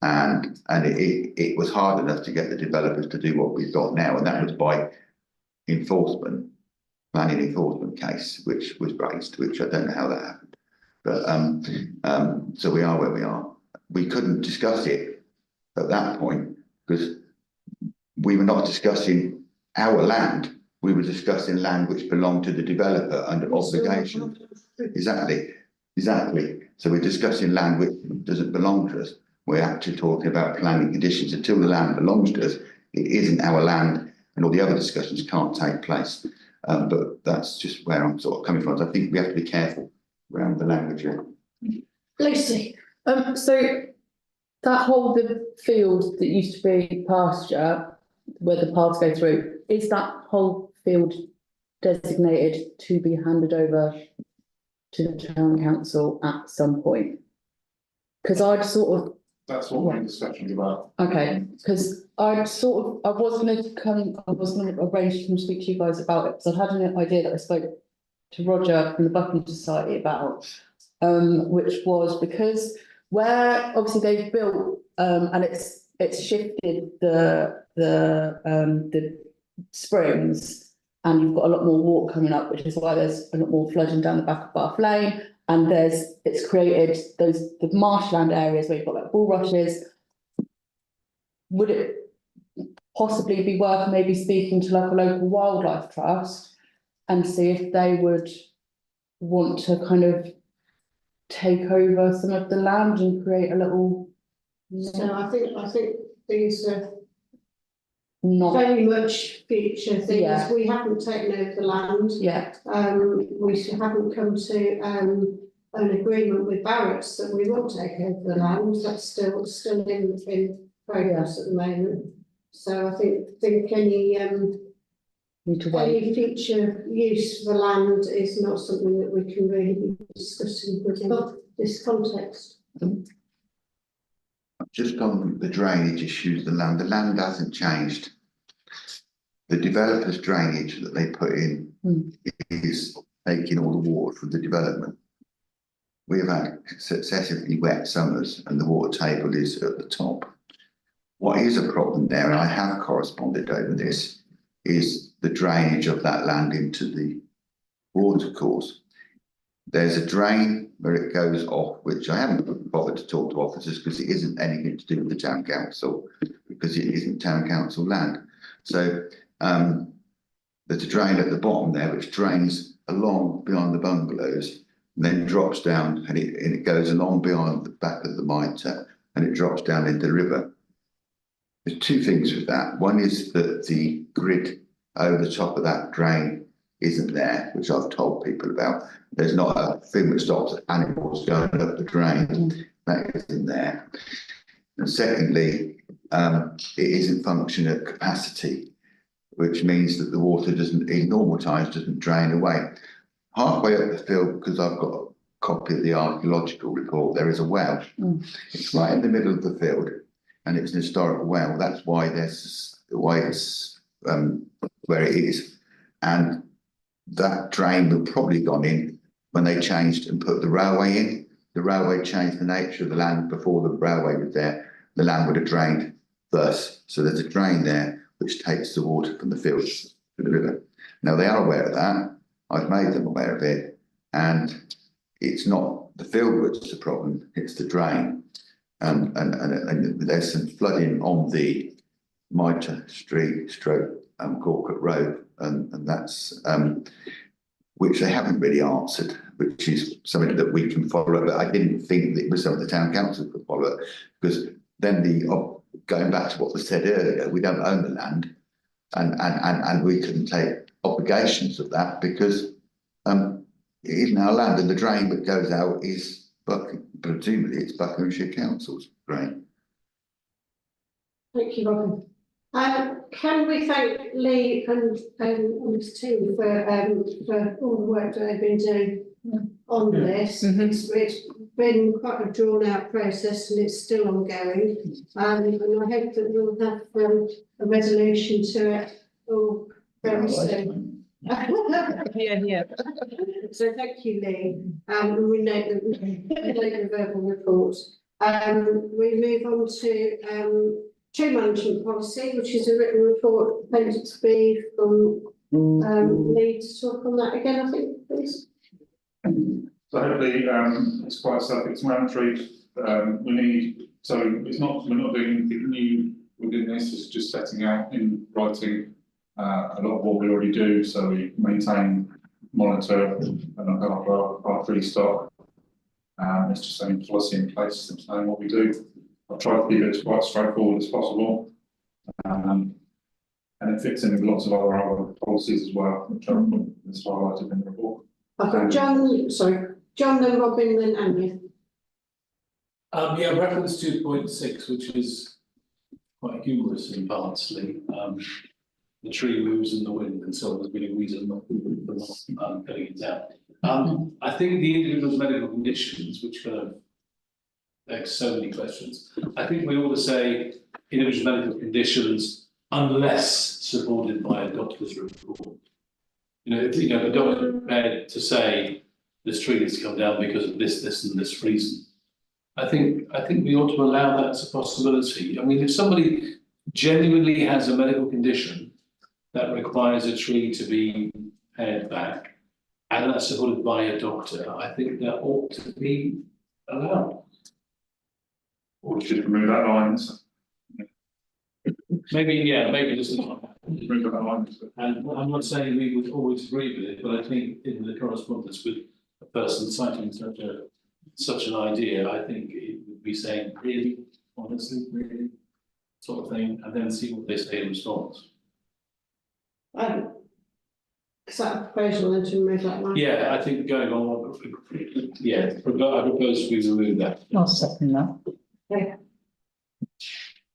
And it was hard enough to get the developers to do what we've got now, and that was by planning enforcement case, which was raised, which I don't know how that happened. But so we are where we are. We couldn't discuss it at that point because we were not discussing our land. We were discussing land which belonged to the developer under obligation. Exactly. So we're discussing land which doesn't belong to us. We're actually talking about planning conditions. Until the land belongs to us, it isn't our land, and all the other discussions can't take place. But that's just where I'm sort of coming from. So I think we have to be careful around the language. Lucy. So that the field that used to be pasture, where the paths go through, is that whole field designated to be handed over to the town council at some point? Because I'd sort of. That's what we're in discussions about. Okay, because I was going to arrange to come speak to you guys about it, because I'd had an idea that I spoke to Roger from the Buckingham Society about, which was because where obviously they've built and it's shifted the springs, and you've got a lot more water coming up, which is why there's a lot more flooding down the back of Bath Lane. And it's created the marshland areas where you've got like bulrushes. Would it possibly be worth maybe speaking to like a local wildlife trust and see if they would want to kind of take over some of the land and create a little? So I think these are not very much future things. Yeah. We haven't taken over the land. Yeah. We haven't come to an agreement with Barrett's that we will take over the land. That's still in progress at the moment. So I think any need to wait. any future use for the land is not something that we can really be discussing within this context. Just on the drainage issues, the land hasn't changed. The developer's drainage that they put in is taking all the water from the development. We have had successively wet summers and the water table is at the top. What is a problem there, and I have corresponded over this, is the drainage of that land into the water course. There's a drain where it goes off, which I haven't bothered to talk to officers because it isn't anything to do with the town council, because it isn't town council land. So there's a drain at the bottom there which drains along behind the bungalows and then drops down, and it goes along behind the back of the mitre and it drops down into the river. There's two things with that. One is that the grid over the top of that drain isn't there, which I've told people about. There's not a thing that stops animals going up the drain. That isn't there. And secondly, it isn't functioning at capacity, which means that the water doesn't, in normal times, doesn't drain away. Halfway up the field, because I've got a copy of the archaeological report, there is a well. It's right in the middle of the field, and it's an historic well. That's why there's the way it's where it is. And that drain would probably gone in when they changed and put the railway in. The railway changed the nature of the land. Before the railway was there, the land would have drained first. So there's a drain there which takes the water from the fields to the river. Now they are aware of that. I've made them aware of it, and it's not the field which is the problem, it's the drain. And there's some flooding on the Mitre Street stroke Corcoran Road, and that's which they haven't really answered, which is something that we can follow up. But I didn't think that it was something the town council could follow up, because then going back to what was said earlier, we don't own the land, and we couldn't take obligations of that because it isn't our land, and the drain that goes out is presumably it's Buckinghamshire Council's drain. Thank you, Robin. Can we thank Lee and his team for all the work that they've been doing on this? It's been quite a drawn out process and it's still ongoing. And I hope that we'll have a resolution to it all very soon. Yeah. So thank you, Lee. We note the verbal report. We move on to tree management policy, which is a written report intended to be from Lee to talk on that again, I think, please. So hopefully it's quite self-explanatory. We're not doing anything new within this, it's just setting out in writing a lot of what we already do. So we maintain, monitor and look after our tree stock. It's just having policy in place and saying what we do. I've tried to keep it as quite straightforward as possible. And it fits in with lots of other policies as well, which are highlighted in the report. I've got John, then Robin, then Anya. Yeah, reference 2.6, which is quite humorous in parts, Lee. The tree moves in the wind, and so there's been a reason not cutting it down. I think the individual's medical conditions, which kind of begs so many questions. I think we ought to say individual medical conditions unless supported by a doctor's report. If a doctor is prepared to say this tree needs to come down because of this and this reason, I think we ought to allow that as a possibility. I mean, if somebody genuinely has a medical condition that requires a tree to be pared back, and that's supported by a doctor, I think that ought to be allowed. Or just remove that line. Maybe just Remove that line. and I'm not saying we would always agree with it, but I think in the correspondence with a person citing such an idea, I think it would be saying really, honestly, really, sort of thing, and then see what they say in response. Is that a proposal then to remove that line? Yeah, I think going on, I propose we remove that. I'll second that. Okay.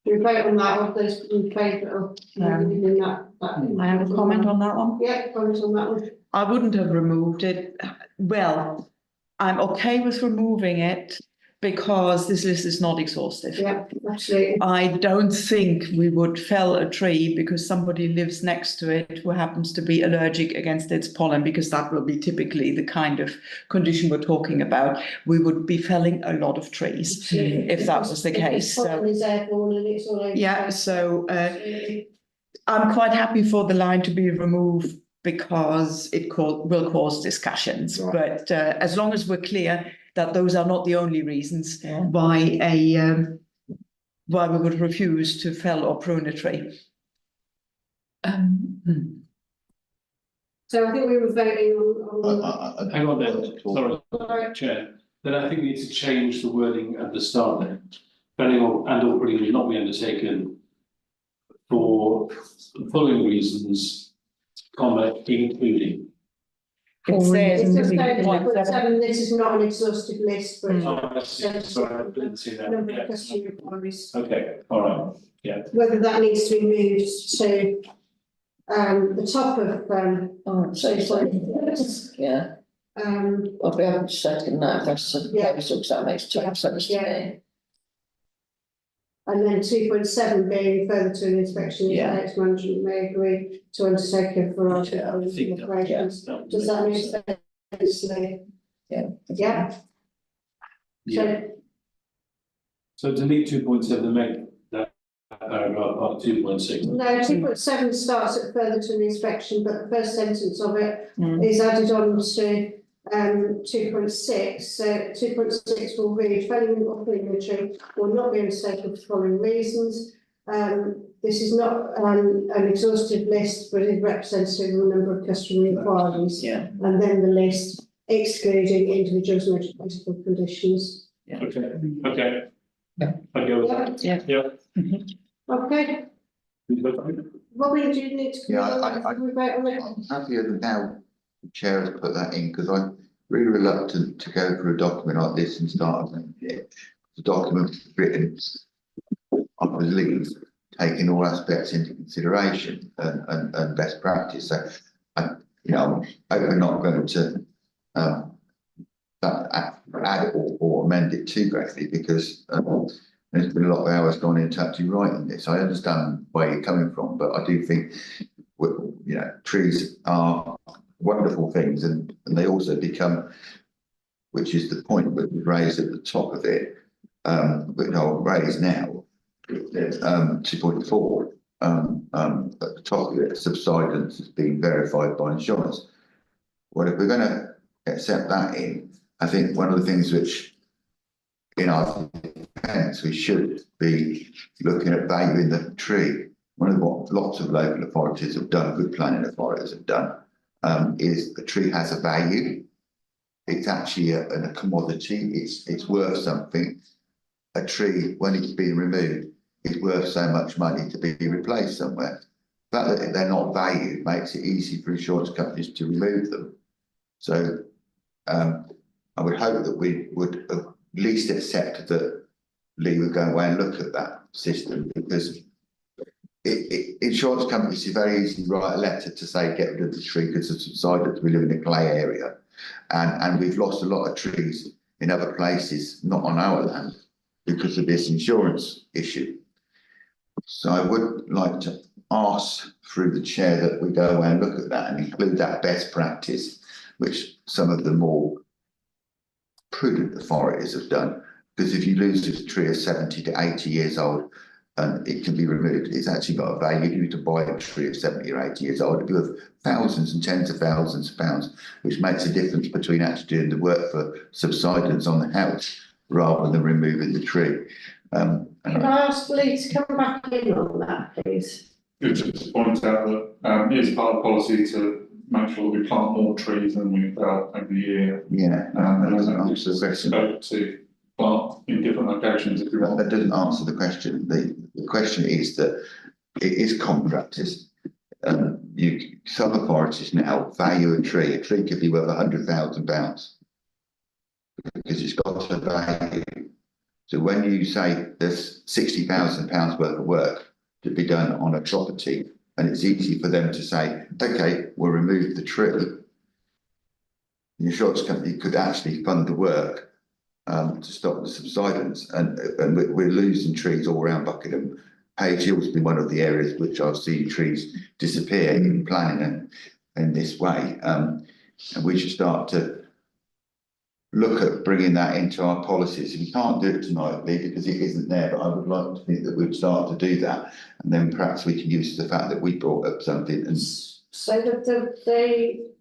Do we vote on that, or those in favour of removing that? I have a comment on that one. Yeah, comment on that one. I wouldn't have removed it. Well, I'm okay with removing it because this list is not exhaustive. Yeah, absolutely. I don't think we would fell a tree because somebody lives next to it who happens to be allergic against its pollen, because that will be typically the kind of condition we're talking about. We would be felling a lot of trees if that was the case. Pollen is airborne and it's all over. Yeah, so I'm quite happy for the line to be removed because it will cause discussions. Right. But as long as we're clear, that those are not the only reasons Yeah. why why we would refuse to fell or prune a tree. So I think we were voting on. Hang on then, sorry, Chair. Then I think we need to change the wording at the start then. Felling or pruning will not be undertaken for the following reasons, comma, including. It says It's just in going the- to put, this is not an exhaustive list, but. Oh, I see. Sorry, I didn't see that. Number of Yeah. customer inquiries. Okay, all right, yeah. Whether that needs to be moved to the top of Oh, so, yeah, I'll be able to second that, that's a Yeah. proposal, because that makes total sense to me. and then 2.7 being further to an inspection, the Yeah. next management may agree to undertake a variety Yeah, I of think that- operations. that Does that make makes sense, Lee? Yeah. Yeah. Yeah, so delete 2.7 and make that paragraph part 2.6. No, 2.7 starts at further to an inspection, but the first sentence of it Mm. is added on to 2.6. So 2.6 will read, felling or pruning a tree will not be undertaken for the following reasons. This is not an exhaustive list, but is representative of a number of customer inquiries. Yeah. And then the list excluding individuals' medical conditions. Okay, okay. Yeah. I go with that. Yeah. Yeah. Okay, Robin, do you need to? Yeah, I- we vote on it? I'm happier than now the chair has put that in, because I'm really reluctant to go through a document like this and start amending it. The document was written, I believe, taking all aspects into consideration and best practice. So I'm not going to add or amend it too greatly, because there's been a lot of hours gone into actually writing this. I understand where you're coming from, but I do think trees are wonderful things, and they also become, which is the point that we've raised at the top of it, but I'll raise now, 2.4, at the top of it, subsidence has been verified by insurance. Well, if we're going to accept that in, I think one of the things which, in our defence, we should be looking at valuing the tree. One of what lots of local authorities have done, good planning authorities have done, is a tree has a value. It's actually a commodity. It's worth something. A tree, when it's been removed, is worth so much money to be replaced somewhere. The fact that they're not valued makes it easy for insurance companies to remove them. So I would hope that we would at least accept that Lee would go away and look at that system, because insurance companies is very easy to write a letter to say get rid of the tree because of subsidence. We live in a clay area, and we've lost a lot of trees in other places, not on our land, because of this insurance issue. So I would like to ask through the chair that we go away and look at that and include that best practice, which some of the more prudent authorities have done. Because if you lose a tree of 70 to 80 years old and it can be removed, it's actually got a value. If you were to buy a tree of 70 or 80 years old, it'd be worth thousands and tens of thousands of pounds, which makes a difference between actually doing the work for subsidence on the house rather than removing the tree. Can I ask Lee to come back in on that, please? Just to point out that it is part of policy to make sure we plant more trees than we fell every year. Yeah, that doesn't answer the question. Scope to plant in different locations if you want. That doesn't answer the question. The question is that it is common practice. Some authorities now value a tree. A tree could be worth £100,000 because it's got a value. So when you say there's £60,000 worth of work to be done on a property, and it's easy for them to say, okay, we'll remove the tree, the insurance company could actually fund the work to stop the subsidence, and we're losing trees all around Buckingham. Page Hill's been one of the areas which I've seen trees disappear in planning in this way, and we should start to look at bringing that into our policies. We can't do it tonight, Lee, because it isn't there, but I would like to think that we'd start to do that, and then perhaps we can use the fact that we brought up something and. So the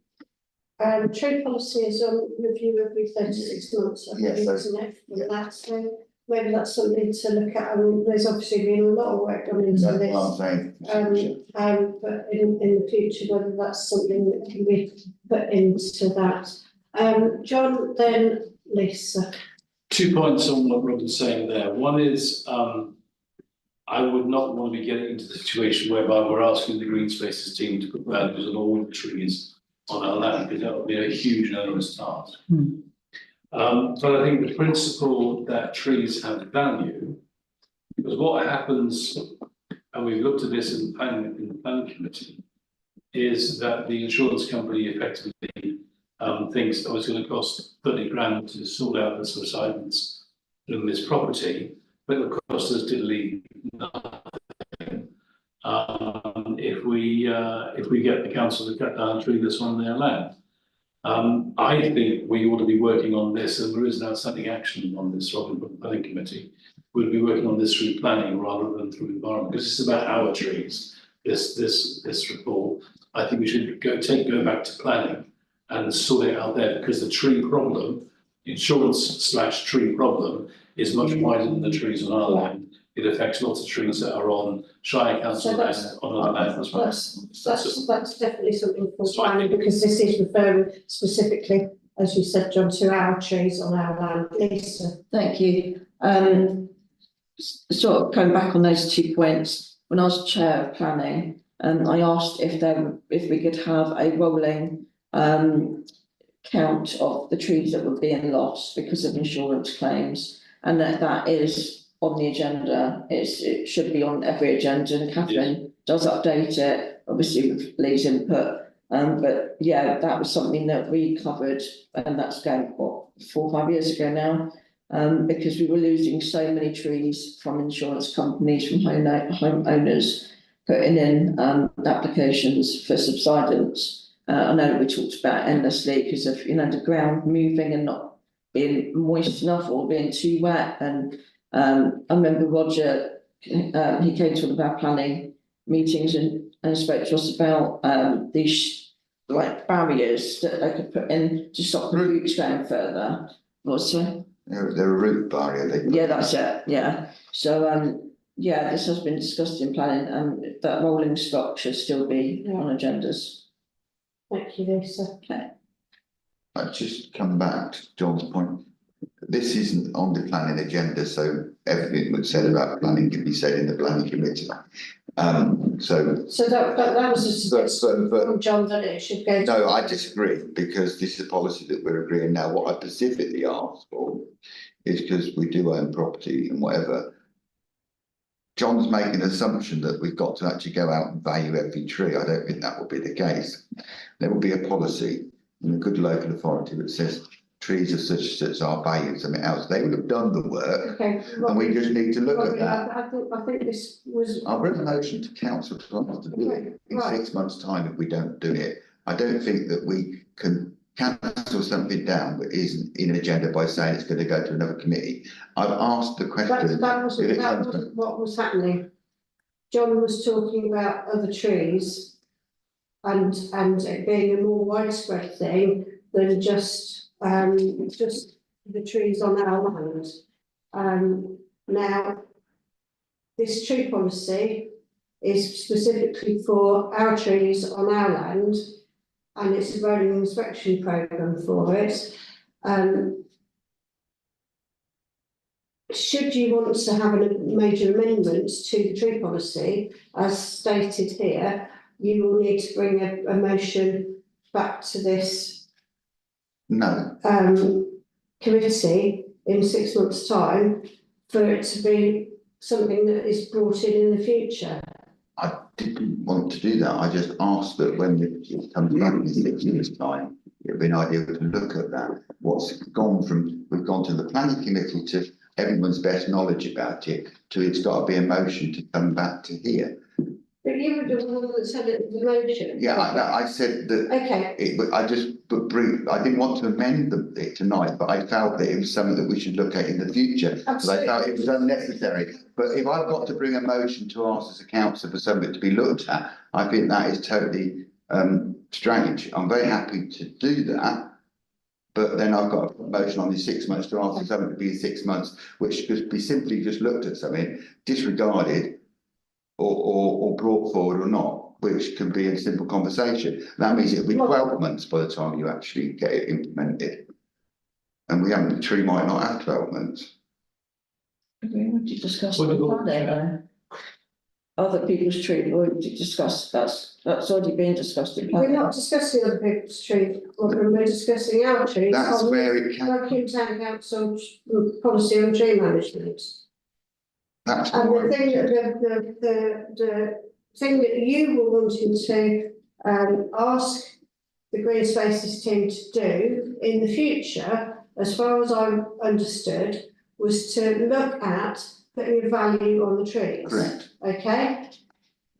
tree policy is on review every 36 months, I Yeah, believe, so- isn't it? For that, so maybe that's something to look at. I mean, there's obviously been a lot of work done into That's this. what I'm saying. But in the future, whether that's something that can be put into that. John, then Lisa. 2 points on what Rob was saying there. One is, I would not want to be getting into the situation whereby we're asking the Green Spaces team to put values on all the trees on our land, because that would be a huge and onerous task. But I think the principle that trees have value, because what happens, and we've looked at this in the planning committee, is that the insurance company effectively thinks, oh, it's going to cost 30 grand to sort out the subsidence in this property, but it will cost us diddly nothing if we get the council to cut down a tree that's on their land. I think we ought to be working on this, and there is an outstanding action on this from the planning committee. We'll be working on this through planning rather than through environment, because this is about our trees. This report, I think we should go back to planning and sort it out there, because the tree problem, insurance/tree problem, is much wider than the trees on our land. It affects lots of trees that are on Shire Council land, on other land as well. That's definitely something for planning, because this is referring specifically, as you said, John, to our trees on our land. Lisa. Thank you. Sort of going back on those 2 points, when I was chair of planning, I asked if we could have a rolling count of the trees that were being lost because of insurance claims, and that is on the agenda. It should be on every agenda, and Catherine does update it, obviously with Lee's input. But yeah, that was something that we covered, and that's going, what, 4 or 5 years ago now, because we were losing so many trees from insurance companies, from homeowners putting in applications for subsidence. I know we talked about endlessly because of, the ground moving and not being moist enough or being too wet. And I remember Roger, he came to one of our planning meetings and spoke to us about these like barriers that they could put in to stop the roots going further. What's that? They're a root barrier. Yeah, that's it. Yeah. So yeah, this has been discussed in planning, and that rolling stock should still be on agendas. Thank you, Lisa. Okay. I'd just come back to John's point. This isn't on the planning agenda, so everything that's said about planning can be said in the planning committee. So that was a suggestion from John that it should go. No, I disagree, because this is a policy that we're agreeing now. What I specifically asked for is, because we do own property and whatever, John's making an assumption that we've got to actually go out and value every tree. I don't think that will be the case. There will be a policy in a good local authority that says trees of such are valued, something else. They would have done the work, okay, and we just need to look at that. I think this was. I'll bring a motion to council to do it in 6 months' time if we don't do it. I don't think that we can cancel something down that isn't in agenda by saying it's going to go to another committee. I've asked the question. That wasn't what was happening. John was talking about other trees and it being a more widespread thing than just the trees on our land. Now, this tree policy is specifically for our trees on our land, and it's a rolling inspection programme for it. Should you want to have a major amendments to the tree policy, as stated here, you will need to bring a motion back to this committee in 6 months' time for it to be something that is brought in the future. I didn't want to do that. I just asked that when it comes back in 6 years' time, it would be an idea to look at that. We've gone to the planning committee to everyone's best knowledge about it, to it's got to be a motion to come back to here. But you were the one that said it was a motion. Yeah, I said that. Okay. I didn't want to amend it tonight, but I felt that it was something that we should look at in the future. Because I felt it was unnecessary. But if I've got to bring a motion to ask as a council for something to be looked at, I think that is totally strange. I'm very happy to do that. But then I've got a motion on the 6 months to ask for something to be 6 months, which could be simply just looked at something, disregarded, or brought forward or not, which can be a simple conversation. That means it'll be 12 months by the time you actually get it implemented. And the tree might not have 12 months. We discussed Well, on the- Monday though. Other people's tree, we already discussed, that's already been discussed. We're not discussing other people's trees, we're discussing our trees. That's on where it can, Buckingham Town Council policy on tree management. that's And why. the thing that you were wanting to ask the Green Spaces team to do in the future, as far as I understood, was to look at putting a value on the trees. Correct. Okay?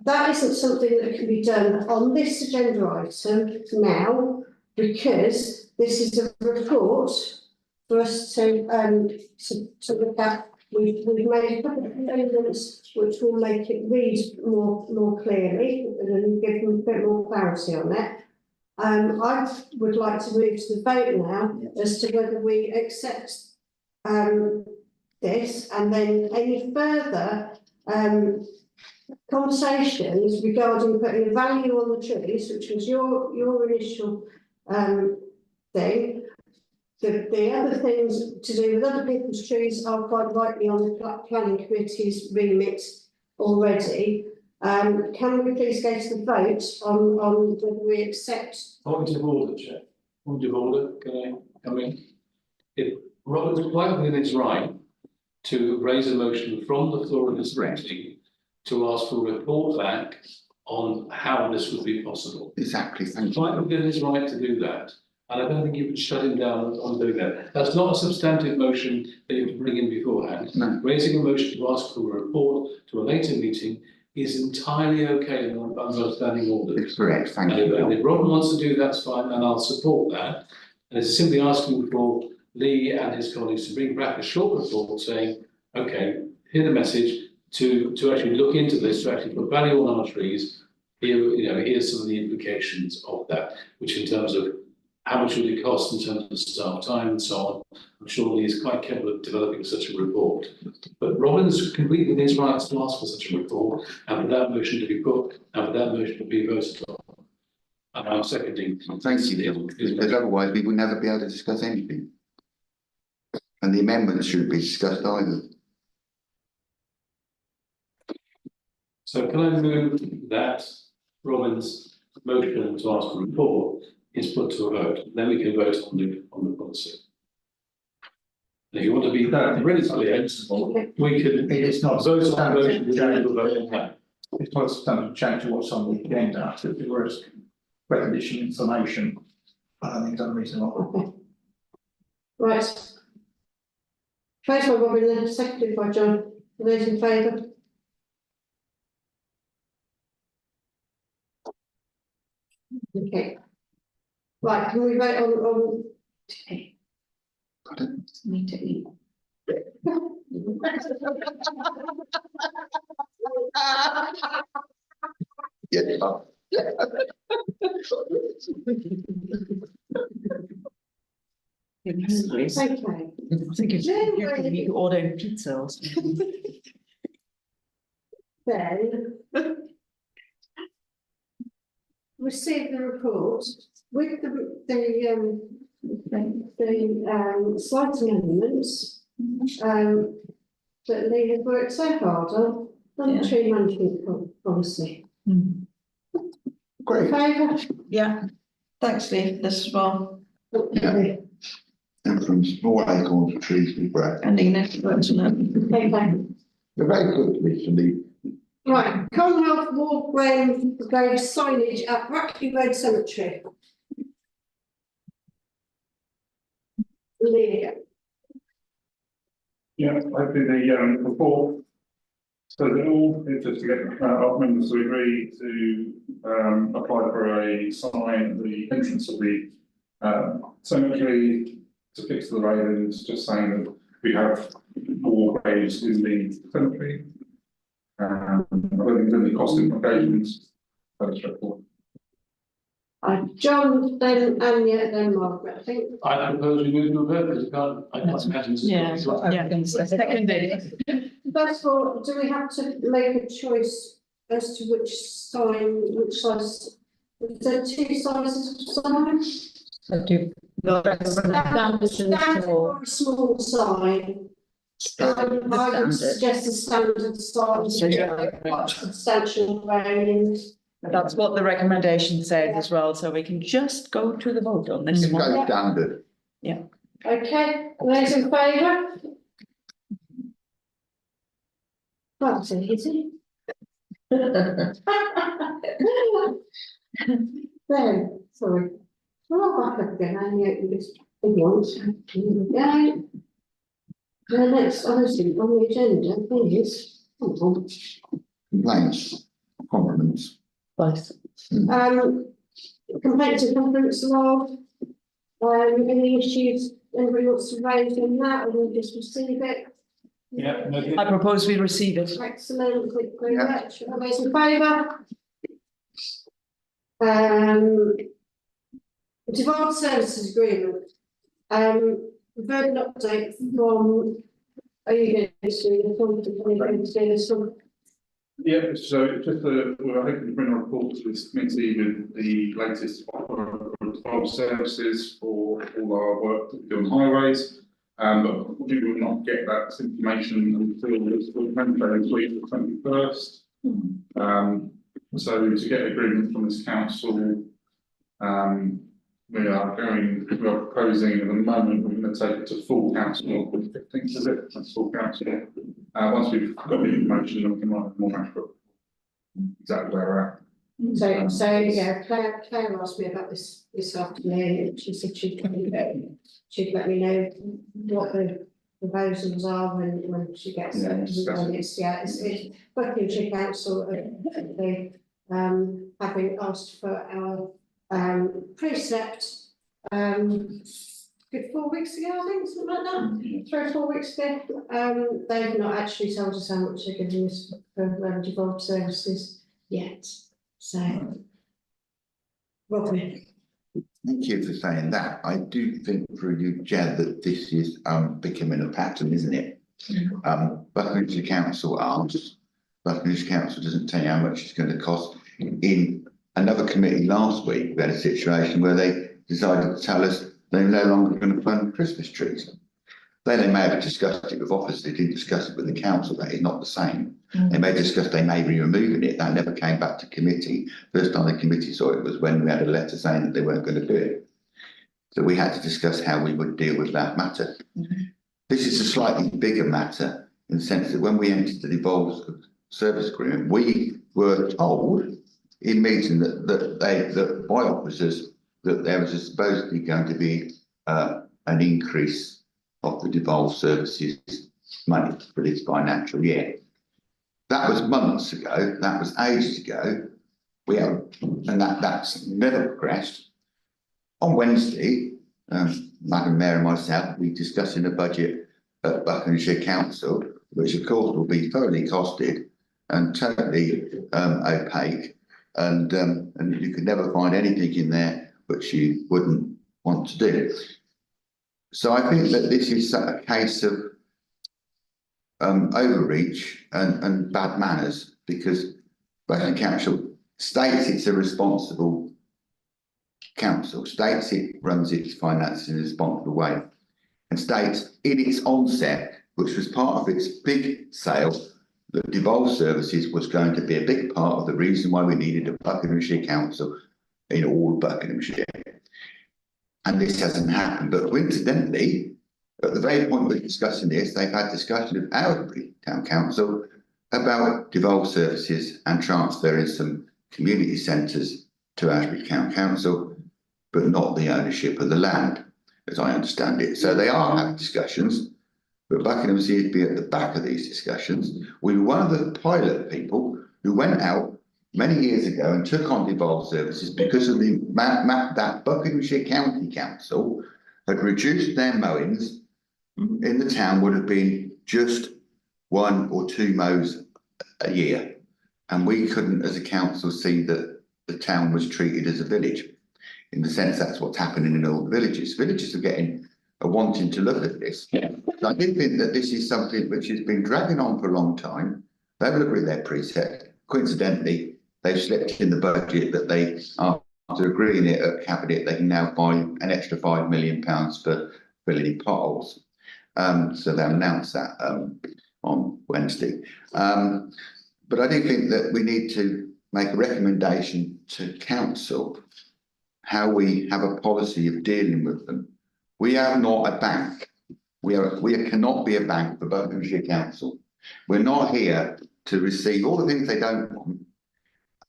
That isn't something that can be done on this agenda item now, because this is a report for us to look at. We've made a couple of amendments which will make it read more clearly and give them a bit more clarity on it. I would like to move to the vote now as to whether we accept this, and then any further conversations regarding putting a value on the trees, which was your initial thing. The other things to do with other people's trees are quite rightly on the planning committee's remit already. Can we please go to the vote on whether we accept? Point of order, Chair. Point of order, can I come in? If Robert was quite within his right to raise a motion from the floor of this meeting to ask for a report back on how this would be possible. Exactly, thank you. Quite within his right to do that. And I don't think you can shut him down on doing that. That's not a substantive motion that you can bring in beforehand. No. Raising a motion to ask for a report to a later meeting is entirely okay under standing orders. It's correct, thank And you. if Robin wants to do, that's fine, and I'll support that. And it's simply asking for Lee and his colleagues to bring back a short report saying, okay, here's the message to actually look into this, to actually put value on our trees. Here, here's some of the implications of that, which in terms of how much would it cost in terms of staff time and so on. I'm sure Lee is quite capable of developing such a report. But Robin's completely within his rights to ask for such a report, and for that motion to be put, and for that motion to be voted on. And I'm seconding. Thank you, because otherwise we would never be able to discuss anything. And the amendments shouldn't be discussed either. So can I move that Robin's motion to ask for a report is put to a vote, then we can vote on the policy. And if you want to be really clear, we could It is not vote on the standard motion, we change. will vote on that. It's not standard change to what's on the agenda, if it were recognition information. I don't think it's unreasonable. Right. First by Robin, then seconded by John. Are those in favour? Okay. Right, can we vote on Me to eat. Yeah. okay. I think if you order pizza or something. Then receive the report with the slight amendments that Lee has worked so hard on the tree management policy. Great. Favour? Yeah, thanks Lee, this as well. Yeah. And from small acorns to trees we grow. And Nina works on that. Okay. They're very good recently. Right, Commonwealth War Graves Signage at Brackley Road Cemetery. Leah. Yeah, hopefully the report. So they're all just to get our members to agree to apply for a sign at the entrance of the cemetery to fix the railings, just saying that we have war graves in the cemetery. I don't think there's any cost implications. Very straightforward. John, then Anya, then Margaret, I think. I propose we move to a vote, because I can't imagine. this is- Yeah, seconded. First of all, do we have to make a choice as to which size? Is there two sizes of sign? So do, Standard or a small sign? I would suggest a standard size, substantial variance. That's what the recommendation says as well, so we can just go to the vote on this Just one. go standard. Okay, those in favour? That's easy. Then, sorry. Well, back up again, I open this big one. Here we go. The next item on the agenda is, Complaints, compliments. Both. complaints and conference of, any issues anybody wants to raise on that, or we'll just receive it. Yeah, no, I propose we receive it. Excellent, thank you very Yeah. much. All those in favour? Devolved Services Agreement. Verbal update from, are you going to do this one? Yeah, so just, we're hoping to bring a report to this committee with the latest offer of Devolved Services for all our work that we do on highways. But we will not get that information until this week, the 21st. So to get agreement from this council, we are proposing at the moment, we're going to take it to full council on the 15th of it, that's full council. Once we've got the information, we can write more accurate exactly where we're at. So yeah, Claire asked me about this afternoon. She said she'd let me know what the proposals are when she gets Yeah, it. discuss It's Buckinghamshire Council, they having asked for our precept good 4 weeks ago, I think, something like that, 3 or 4 weeks ago. They've not actually told us how much they're giving us for Devolved Services yet, so. Robin. Thank you for saying that. I do think through you, Jed, that this is becoming a pattern, isn't it? Buckinghamshire Council asks, Buckinghamshire Council doesn't tell you how much it's going to cost. In another committee last week, we had a situation where they decided to tell us they're no longer going to fund Christmas trees. They may have discussed it with officers, they didn't discuss it with the council, that is not the same. They may discuss they may be removing it, that never came back to committee. First time the committee saw it was when we had a letter saying that they weren't going to do it. So we had to discuss how we would deal with that matter. This is a slightly bigger matter in the sense that when we entered the Devolved Service Agreement, we were told in meeting that by officers that there was supposedly going to be an increase of the Devolved Services money for this financial year. That was months ago, that was ages ago. And that's never progressed. On Wednesday, Madam Mayor and myself, we discussing the budget at Buckinghamshire Council, which of course will be thoroughly costed and totally opaque, and you could never find anything in there which you wouldn't want to do. So I think that this is a case of overreach and bad manners, because Buckingham Council states it's a responsible council, states it runs its finances in a responsible way, and states in its onset, which was part of its big sale, that Devolved Services was going to be a big part of the reason why we needed a Buckinghamshire Council in all Buckinghamshire. And this hasn't happened, but coincidentally, at the very point we're discussing this, they've had discussion of Ellsbury Town Council about Devolved Services and transferring some community centres to Ellsbury Town Council, but not the ownership of the land, as I understand it. So they are having discussions, but Buckingham seems to be at the back of these discussions. We were one of the pilot people who went out many years ago and took on Devolved Services because of the map that Buckinghamshire County Council had reduced their mowings in the town would have been just 1 or 2 mows a year. And we couldn't, as a council, see that the town was treated as a village. in the sense that's what's happening in all the villages. Villages are wanting to look at this. Yeah. I do think that this is something which has been dragging on for a long time. They will agree their precept. Coincidentally, they've slipped in the budget that they, after agreeing it at Cabinet, they can now buy an extra £5 million for filling in potholes. So they'll announce that on Wednesday. But I do think that we need to make a recommendation to council how we have a policy of dealing with them. We are not a bank. We cannot be a bank for Buckinghamshire Council. We're not here to receive all the things they don't want.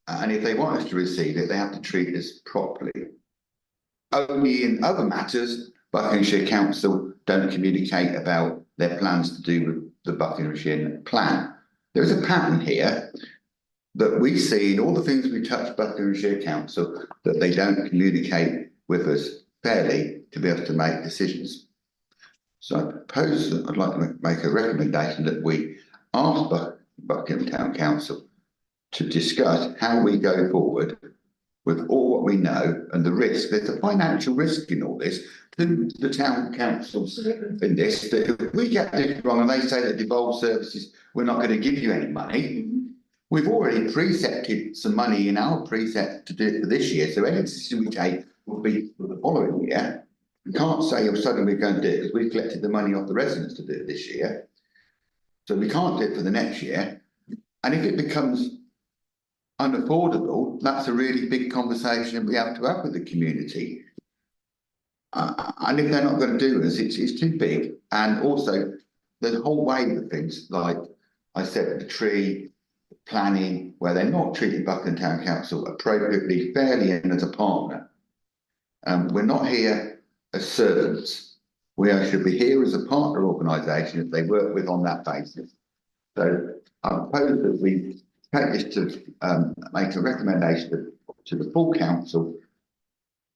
And if they want us to receive it, they have to treat us properly. Only in other matters, Buckinghamshire Council don't communicate about their plans to do with the Buckinghamshire plan. There is a pattern here that we see in all the things we touch Buckinghamshire Council, that they don't communicate with us fairly to be able to make decisions. So I propose that I'd like to make a recommendation that we ask Buckingham Town Council to discuss how we go forward with all what we know and the risk. There's a financial risk in all this to the town councils in this, that if we get this wrong and they say that Devolved Services, we're not going to give you any money. We've already precepted some money in our precept to do it for this year. So any decision we take will be for the following year. We can't say, oh, suddenly we're going to do it because we've collected the money off the residents to do it this year. So we can't do it for the next year. And if it becomes unaffordable, that's a really big conversation we have to have with the community. And if they're not going to do this, it's too big. And also, there's a whole wave of things, like I said, the tree, planning, where they're not treating Buckingham Town Council appropriately, fairly, and as a partner. We're not here as servants. We should be here as a partner organisation if they work with on that basis. So I propose that we take this to make a recommendation to the full council,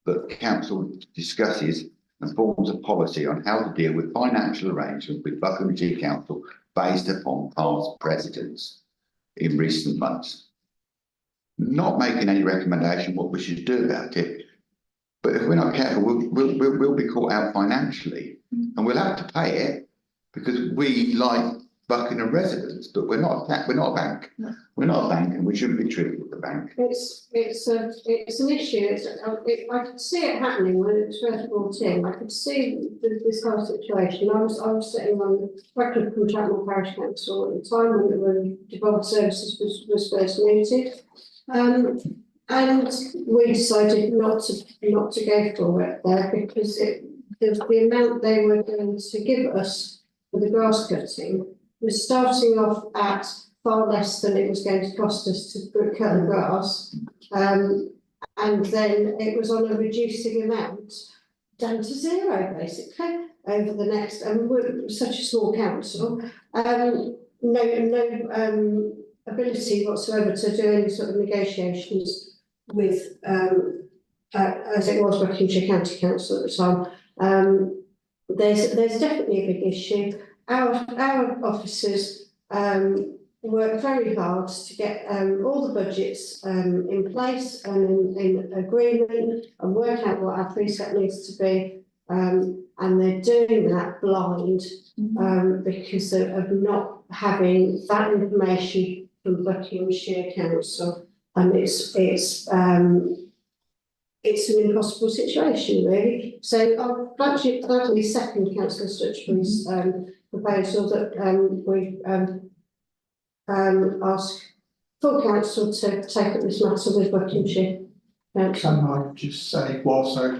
that council discusses and forms a policy on how to deal with financial arrangements with Buckinghamshire Council based upon past precedents in recent months. Not making any recommendation what we should do about it, but if we're not careful, we'll be caught out financially, and we'll have to pay it because we like Buckingham residents, but we're not a bank. No. We're not a bank, and we shouldn't be treated as a bank. It's an issue. I could see it happening when it was first brought in. I could see this whole situation. I was sitting on Brackley Road Parish Council at the time when Devolved Services was first mooted. And we decided not to go for it there because the amount they were going to give us for the grass cutting was starting off at far less than it was going to cost us to cut the grass. And then it was on a reducing amount down to zero, basically, over the next, and we're such a small council, no ability whatsoever to do any sort of negotiations with, as it was Buckinghamshire County Council at the time. There's definitely a big issue. Our officers work very hard to get all the budgets in place and in agreement and work out what our precept needs to be, and they're doing that blind because of not having that information from Buckinghamshire Council, and it's an impossible situation, really. So I'll gladly second Councillor Stuchbury's proposal that we ask full council to take up this matter with Buckinghamshire Council. Can I just say, whilst I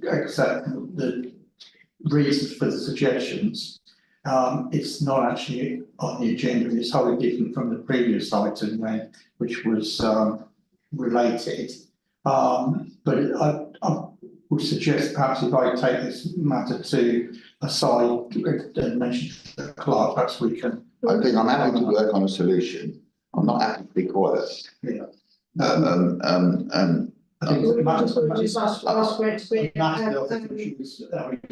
accept the reasons for the suggestions, it's not actually on the agenda. It's wholly different from the previous item which was related. But I would suggest perhaps if I take this matter to a side and mention to the clerk, perhaps we can. I think I'm happy to work on a solution. I'm not happy to be quiet. Yeah. I think the matter just ask for it to be.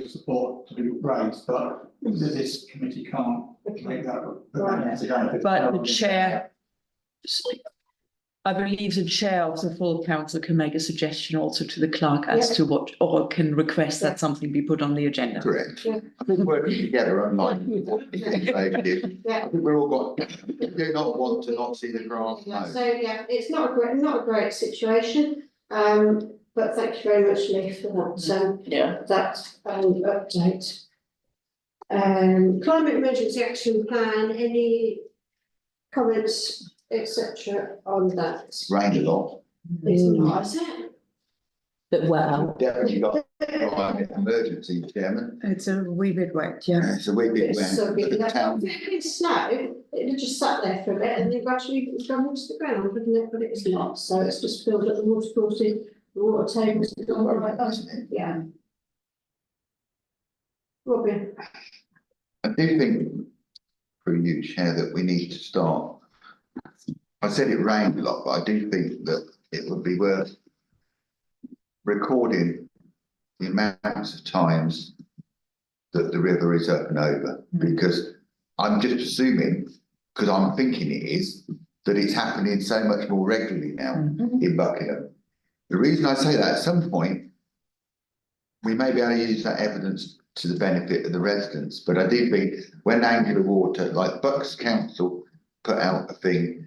Support to be raised, but this committee can't make that. But the chair, I believe the chair of the full council can make a suggestion also to the clerk as Yeah. to what, or can request Yeah. that something be put on the agenda. Correct. Yeah. I think working together, unlike Yeah. I think we're all got, we do not want to not see the grass Yeah, mown. so yeah, it's not a great situation, but thank you very much, Lee, for that, Yeah. update. Climate emergency action plan, any comments, etc. on that? It's rained a lot. It's not, is it? But well, Definitely got climate emergency, Chairman. It's a wee bit wet, yeah. It's a wee bit It's wet. so But big, the that town, if it had snowed, it had just sat there for a bit and then gradually gone into the ground, wouldn't it? But it's not, so it's just filled up the water courses, the water tables, have gone right up. isn't it? Yeah. Robin, I do think, through you, Chair, that we need to start. I said it rained a lot, but I do think that it would be worth recording the amounts of times that the river is up and over, because I'm just assuming, because I'm thinking it is, that it's happening so much more regularly now in Buckingham. The reason I say that, at some point, we may be able to use that evidence to the benefit of the residents, but I do think when Angular Water, like Bucks Council put out a thing,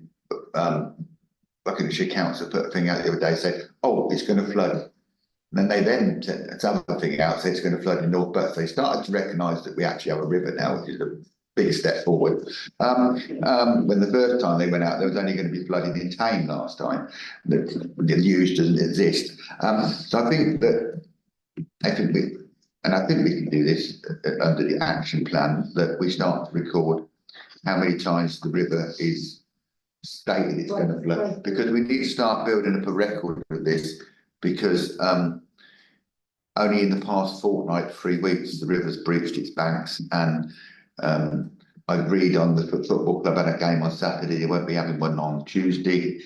Buckinghamshire Council put a thing out the other day, said, oh, it's going to flood. And then they sent another thing out, said it's going to flood in North Bucks. They started to recognise that we actually have a river now, which is a big step forward. When the first time they went out, there was only going to be flooding in Tame last time. The news doesn't exist. So I think that, I think we can do this under the action plan, that we start to record how many times the river is stated it's going to flood, because we need to start building up a record of this, because only in the past fortnight, 3 weeks, the river's breached its banks, and I read on the football club had a game on Saturday, they won't be having one on Tuesday.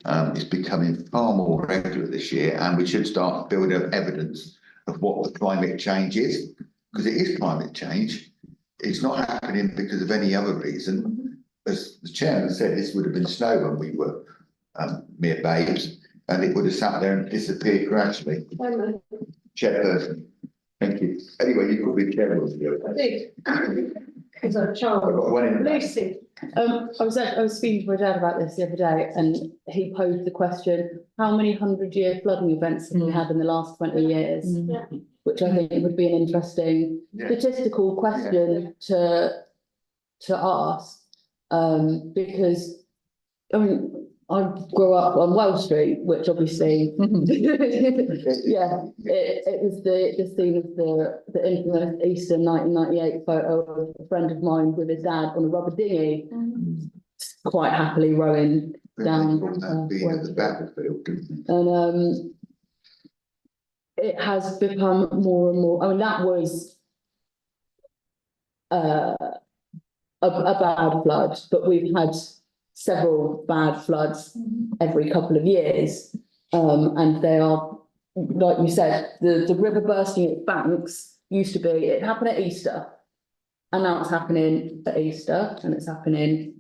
It's becoming far more regular this year, and we should start building up evidence of what the climate change is, because it is climate change. It's not happening because of any other reason. As the chairman said, this would have been snow when we were mere babes, and it would have sat there and disappeared gradually. Chairperson, thank you. Anyway, you could be chairman. I did. As a child, Lucy. I was speaking to my dad about this the other day, and he posed the question, how many 100-year flooding events have we had in the last 20 years? Yeah. Which I think would be an interesting statistical question to ask, because I mean, I grew up on Wells Street, which obviously, yeah, it was the scene of the infamous Easter 1998 photo of a friend of mine with his dad on a rubber dinghy, quite happily rowing down. Being at the battlefield. And it has become more and more. I mean, that was a bad flood, but we've had several bad floods every couple of years, and they are, like you said, the river bursting its banks used to be, it happened at Easter, and now it's happening at Easter, and it's happening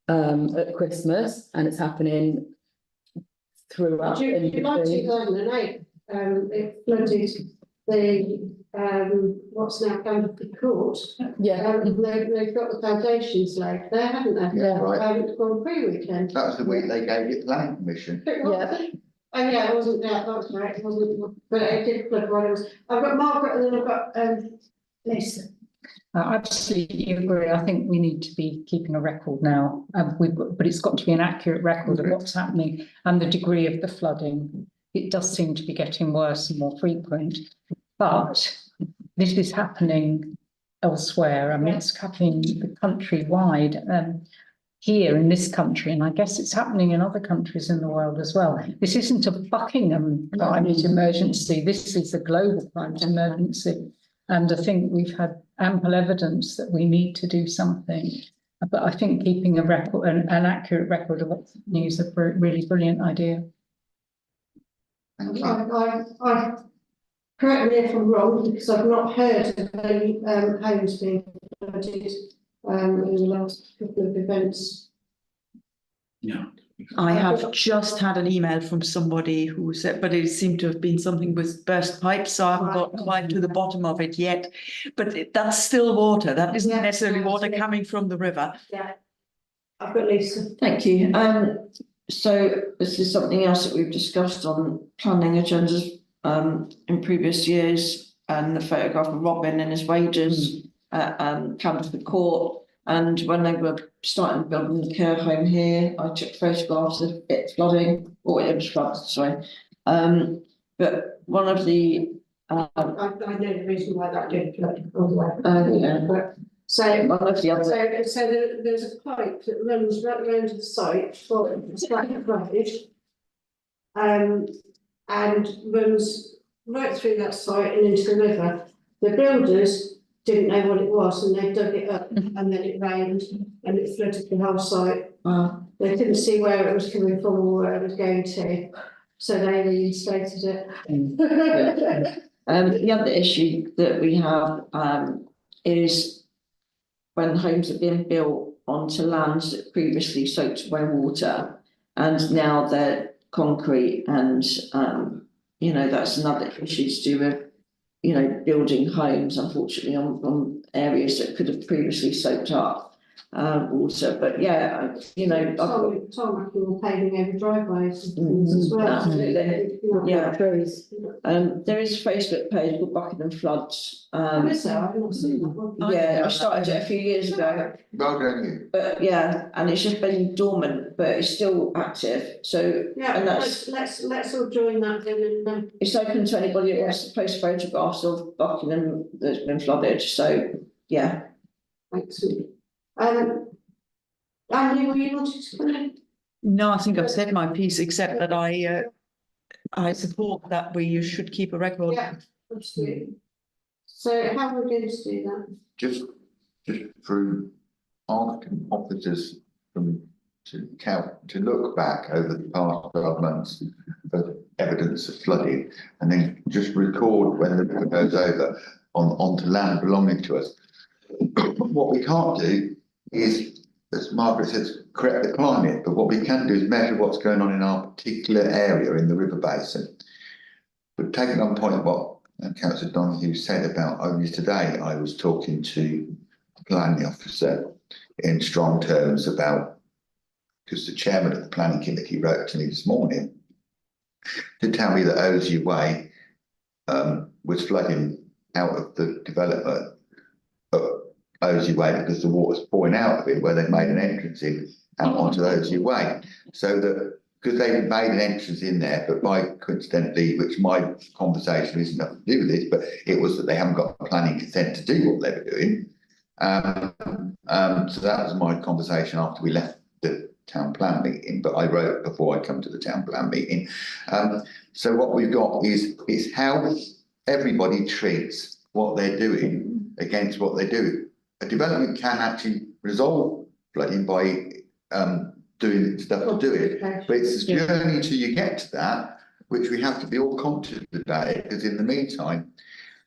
at Christmas, and it's happening throughout. July 2008, it flooded the what's now Camberwell Court. Yeah. They've got the foundations laid there, haven't they? Yeah, right. Grand Prix weekend. That was the week they gave it planning permission. Yeah. Oh yeah, it wasn't that, that's right, it wasn't, but it did flood while it was, I've got Margaret and then I've got Lisa. I absolutely agree. I think we need to be keeping a record now, but it's got to be an accurate record of what's happening and the degree of the flooding. It does seem to be getting worse and more frequent, but this is happening elsewhere. I mean, it's happening countrywide, here in this country, and I guess it's happening in other countries in the world as well. This isn't a Buckingham climate emergency. This is a global climate emergency. And I think we've had ample evidence that we need to do something. But I think keeping a record, an accurate record of what's happening is a really brilliant idea. Thank you. I correct me if I'm wrong, because I've not heard of any homes being flooded in the last couple of events. Yeah. I have just had an email from somebody who said, but it seemed to have been something with burst pipes, so I haven't got quite to the bottom of it yet. But that's still water, that isn't Yeah, necessarily water absolutely. coming from the river. Yeah. I've got Lisa. Thank you. So this is something else that we've discussed on planning agendas in previous years, and the photograph of Robin and his wages at Candleford Court. And when they were starting building the care home here, I took photographs of it flooding, or it was flooded, sorry. But one of the I know the reason why that did flood all the way. yeah. But so One of the other, there's a pipe that runs right around the site for Stuchbury Road. And runs right through that site and into the river. The builders didn't know what it was and they dug it up and then it rained and it flooded the whole site. They couldn't see where it was coming from or where it was going to, so they reinstated it. the other issue that we have is when homes are being built onto lands that previously soaked by water and now they're concrete, and that's another issue to do with building homes, unfortunately, on areas that could have previously soaked up water. But yeah, Tarmac and paving over driveways and things as well. Absolutely. Yeah, Yeah. trees. There is a Facebook page called Buckingham Floods. Is there? I've not seen that one. Yeah, I started it a few years ago. Well done, you. But yeah, and it's just been dormant, but it's still active. So Yeah, and that's let's all join that then and it's open to anybody that wants to post photographs of Buckingham that's been flooded. So yeah. excellent. Andy, were you wanting to come in? No, I think I've said my piece, except that I support that we should keep a record. Yeah, absolutely. So how are we going to do that? Just through asking officers to look back over the past 12 months for evidence of flooding, and then just record when the river goes over onto land belonging to us. What we can't do is, as Margaret says, correct the climate, but what we can do is measure what's going on in our particular area in the river basin. But taking on point what Councillor Donahue said about only today, I was talking to the planning officer in strong terms about, because the chairman of the planning committee wrote to me this morning to tell me that Osier Way was flooding out of the development of Osier Way because the water's pouring out of it where they made an entrance in out onto Osier Way. So that because they made an entrance in there, but by coincidentally, which my conversation isn't nothing to do with this, but it was that they haven't got planning consent to do what they were doing. So that was my conversation after we left the town plan meeting, but I wrote before I come to the town plan meeting. So what we've got is how everybody treats what they're doing against what they do. A development can actually resolve flooding by doing stuff to do it, but it's the journey till you get to that, which we have to be all conscious about it, because in the meantime,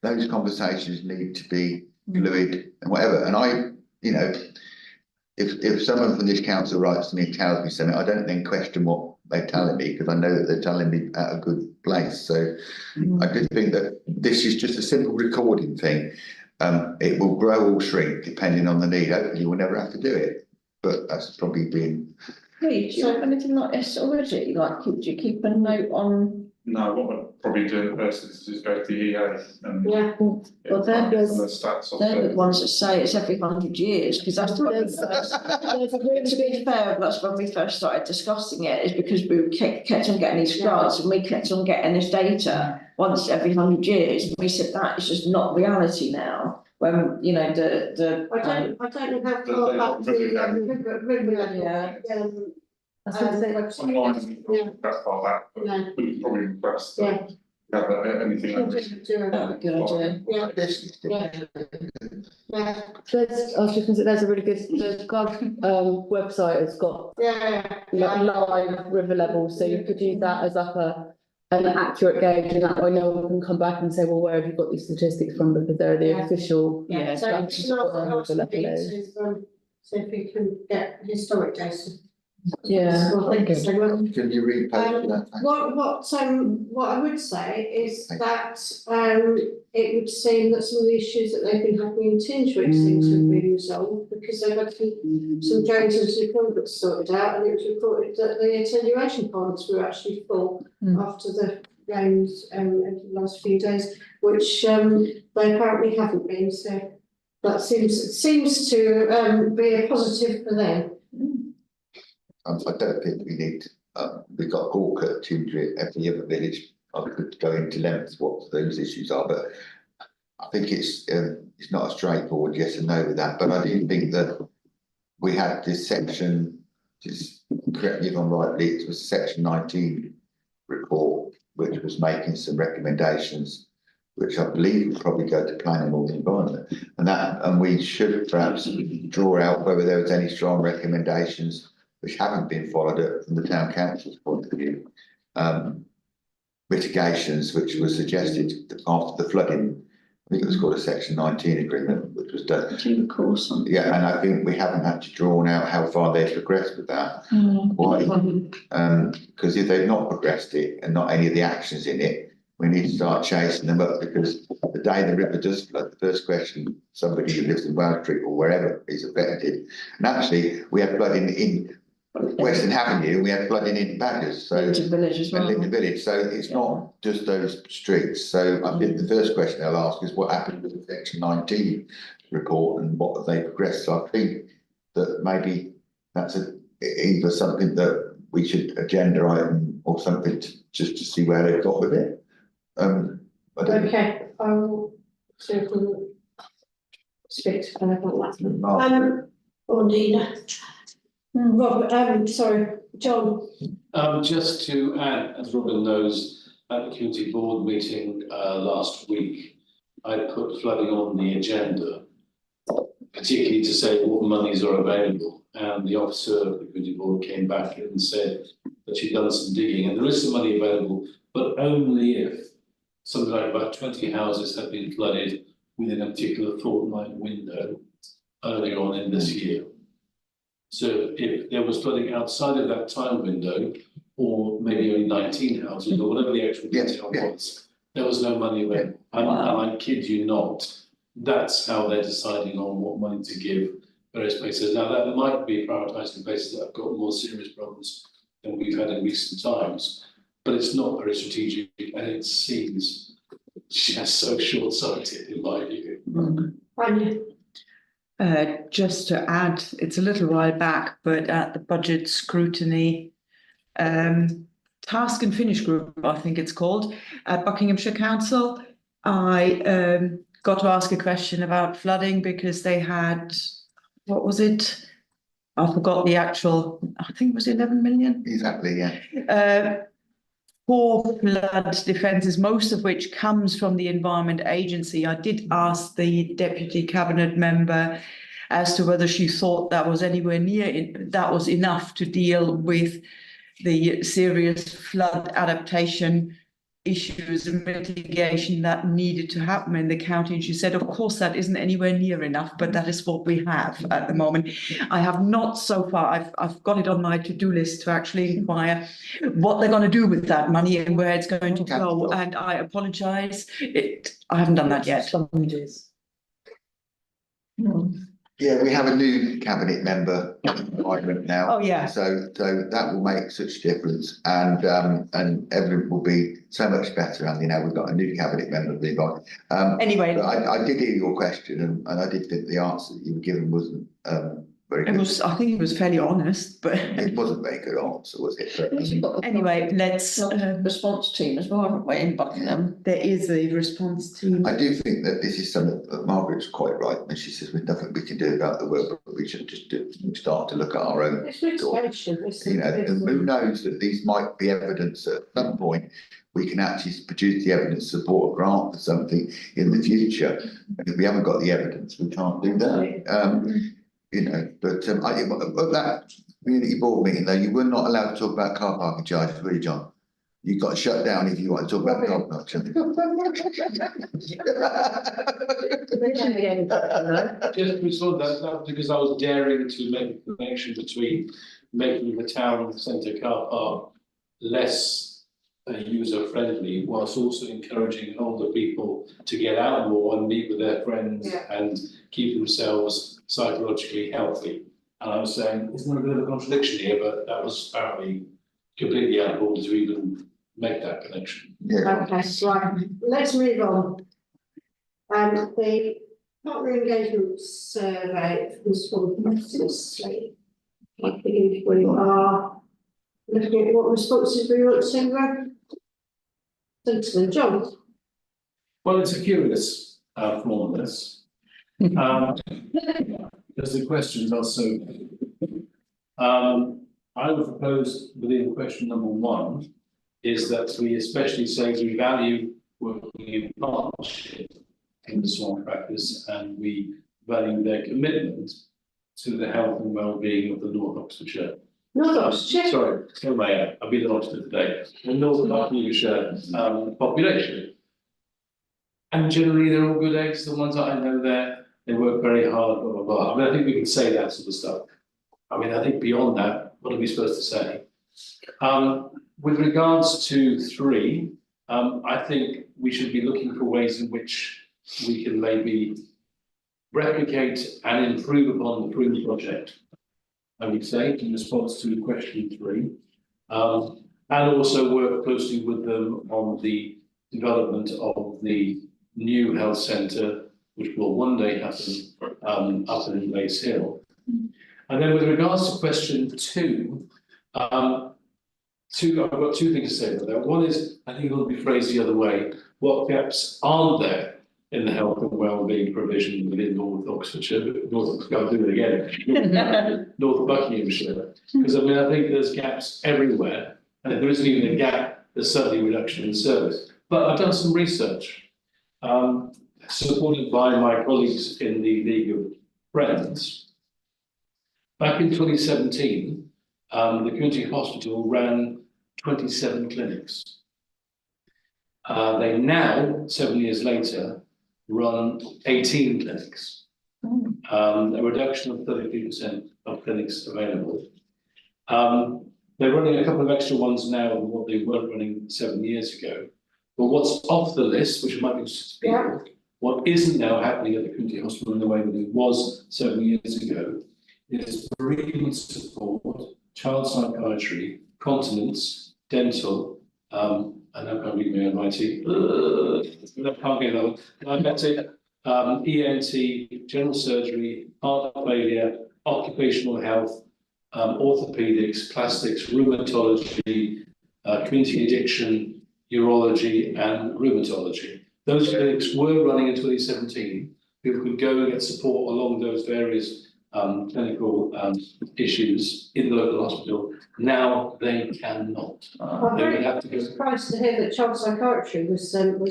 those conversations need to be fluid and whatever. And I, if someone from this council writes to me and tells me something, I don't then question what they're telling me, because I know that they're telling me at a good place. So I do think that this is just a simple recording thing. It will grow or shrink depending on the need. Hopefully we'll never have to do it, but that's probably been. Hey, do you have anything like this already? Like, do you keep a note on? No, what we're probably doing first is just go to the EA and. Yeah. Well, they're the stats of the the. ones that say it's every 100 years, because that's what to be fair, that's when we first started discussing it, is because we kept on getting these floods and we kept on getting this data once every 100 years. And we said that is just not reality now. When I don't know how far back the river. Online, that far back, but Yeah. we can probably request Yeah. have anything. good idea. Yeah. Yeah. I was just gonna say, there's a really good, the Gov website has got like live river levels, so you could use that as like an accurate gauge, and that way no one can come back and say, well, where have you got these statistics from, because they're the official. So that's it's what not the river level is. so if we can get historic data. Yeah. Can you read that? What I would say is that, it would seem that some of the issues that they've been having in Tingewick seem to have been resolved, because they've had some drains and culverts sorted out, and it was reported that the attenuation ponds were actually full after the rains, over the last few days, which, they apparently haven't been, so that seems to, be a positive for them. I don't think we need, we've got Hawker, Tingewick, every other village. I could go into length what those issues are, but I think it's not a straightforward yes and no with that. But I do think that we had this section, just correct me if I'm right, it was section 19 report, which was making some recommendations, which I believe would probably go to planning or the environment. And we should perhaps draw out whether there was any strong recommendations which haven't been followed up from the town council's point of view. Mitigations which were suggested after the flooding. I think it was called a section 19 agreement, which was done. Of course. Yeah, and I think we haven't actually drawn out how far they've progressed with that. Why? Because if they've not progressed it and not any of the actions in it, we need to start chasing them up, because the day the river does flood, the first question somebody who lives in Wells Street or wherever is affected. And actually, we had flooding in Western Avenue, we had flooding in Baggers, so Linton Village as well. and Linton Village, so it's not just those streets. So I think the first question they'll ask is what happened with the section 19 report and what have they progressed. So I think that maybe that's either something that we should agenda item or something just to see where they've got with it. Okay, I will see if we can speak to them about that. Or Nina. Rob, sorry, John. Just to add, as Robin knows, at the community board meeting last week, I put flooding on the agenda, particularly to say what monies are available. And the officer of the community board came back and said that she'd done some digging, and there is some money available, but only if something like about 20 houses have been flooded within a particular fortnight window earlier on in this year. So if there was flooding outside of that time window, or maybe only 19 houses, or whatever the actual detail was, there was no money available. And I kid you not, that's how they're deciding on what money to give various places. Now that might be prioritising places that have got more serious problems than we've had in recent times, but it's not very strategic, and it seems just so short-sighted in my view. Just to add, it's a little while back, but at the budget scrutiny task and finish group, I think it's called, at Buckinghamshire Council, I got to ask a question about flooding because they had, what was it? I forgot the actual, I think it was 11 million. Exactly, yeah. For flood defences, most of which comes from the Environment Agency. I did ask the Deputy Cabinet member as to whether she thought that was anywhere near that was enough to deal with the serious flood adaptation issues and mitigation that needed to happen in the county. And she said, of course, that isn't anywhere near enough, but that is what we have at the moment. I have not so far, I've got it on my to-do list to actually inquire what they're going to do with that money and where it's going to go. And I apologise, I haven't done that yet. Yeah, we have a new cabinet member appointment now. Oh, yeah. So that will make such a difference, and everything will be so much better. And you know, we've got a new cabinet member being on. Anyway, but I did hear your question, and I did think the answer that you were given wasn't very good. It was, I think it was fairly honest, but it wasn't a very good answer, was it? But, anyway, let's response team as well, haven't we, in Buckingham? There is a response team. I do think that this is something that Margaret's quite right, and she says there's nothing we can do about the world, but we should just start to look at our own. It's litigation, you know, and who knows that these might be evidence at some point we can actually produce the evidence to support a grant for something in the future. And if we haven't got the evidence, we can't do that. You know, but at that community board meeting, though, you were not allowed to talk about car parking charges, were you, John? You got shut down if you want to talk about car parking charges. Just we saw that because I was daring to make a connection between making the town centre car park less user friendly, whilst also encouraging older people to get out more and meet with their friends and keep themselves psychologically healthy. And I was saying, isn't there a bit of a contradiction here? But that was apparently completely out of order to even make that connection. Yeah. Okay, right, let's move on. The partner engagement survey was from Sleep. I believe we are looking at what responses we want to send to them. John? Well, it's a curious form of this. Because the questions are so. I would propose within question number 1 is that we especially say we value working in partnership in the swan practice, and we value their commitment to the health and well-being of the North Oxfordshire. North Oxfordshire? Sorry, I'll be the Oxford today. The North Oxfordshire population. And generally, they're all good eggs. The ones that I know there, they work very hard, blah, blah, blah. I mean, I think we can say that sort of stuff. I mean, I think beyond that, what are we supposed to say? With regards to 3, I think we should be looking for ways in which we can maybe replicate and improve upon the Prune project, I would say, in response to question 3. And also work closely with them on the development of the new health centre, which will one day happen up in Lace Hill. And then with regards to question 2, I've got 2 things to say about that. One is, I think it will be phrased the other way. What gaps aren't there in the health and well-being provision within North Oxfordshire, I'll do it again, North Buckinghamshire? Because I mean, I think there's gaps everywhere, and if there isn't even a gap, there's certainly a reduction in service. But I've done some research, supported by my colleagues in the League of Friends. Back in 2017, the community hospital ran 27 clinics. They now, 7 years later, run 18 clinics. A reduction of 33% of clinics available. They're running a couple of extra ones now than what they weren't running 7 years ago. But what's off the list, which might be just people, what isn't now happening at the community hospital in the way that it was 7 years ago, is bereavement support, child psychiatry, continence, dental, and I can't read my own writing. I can't get that one. That's it. ENT, general surgery, heart failure, occupational health, orthopedics, plastics, rheumatology, community addiction, urology, and rheumatology. Those clinics were running in 2017. People could go and get support along those various clinical issues in the local hospital. Now they cannot. I'm They would very have to go. surprised to hear that child psychiatry was ever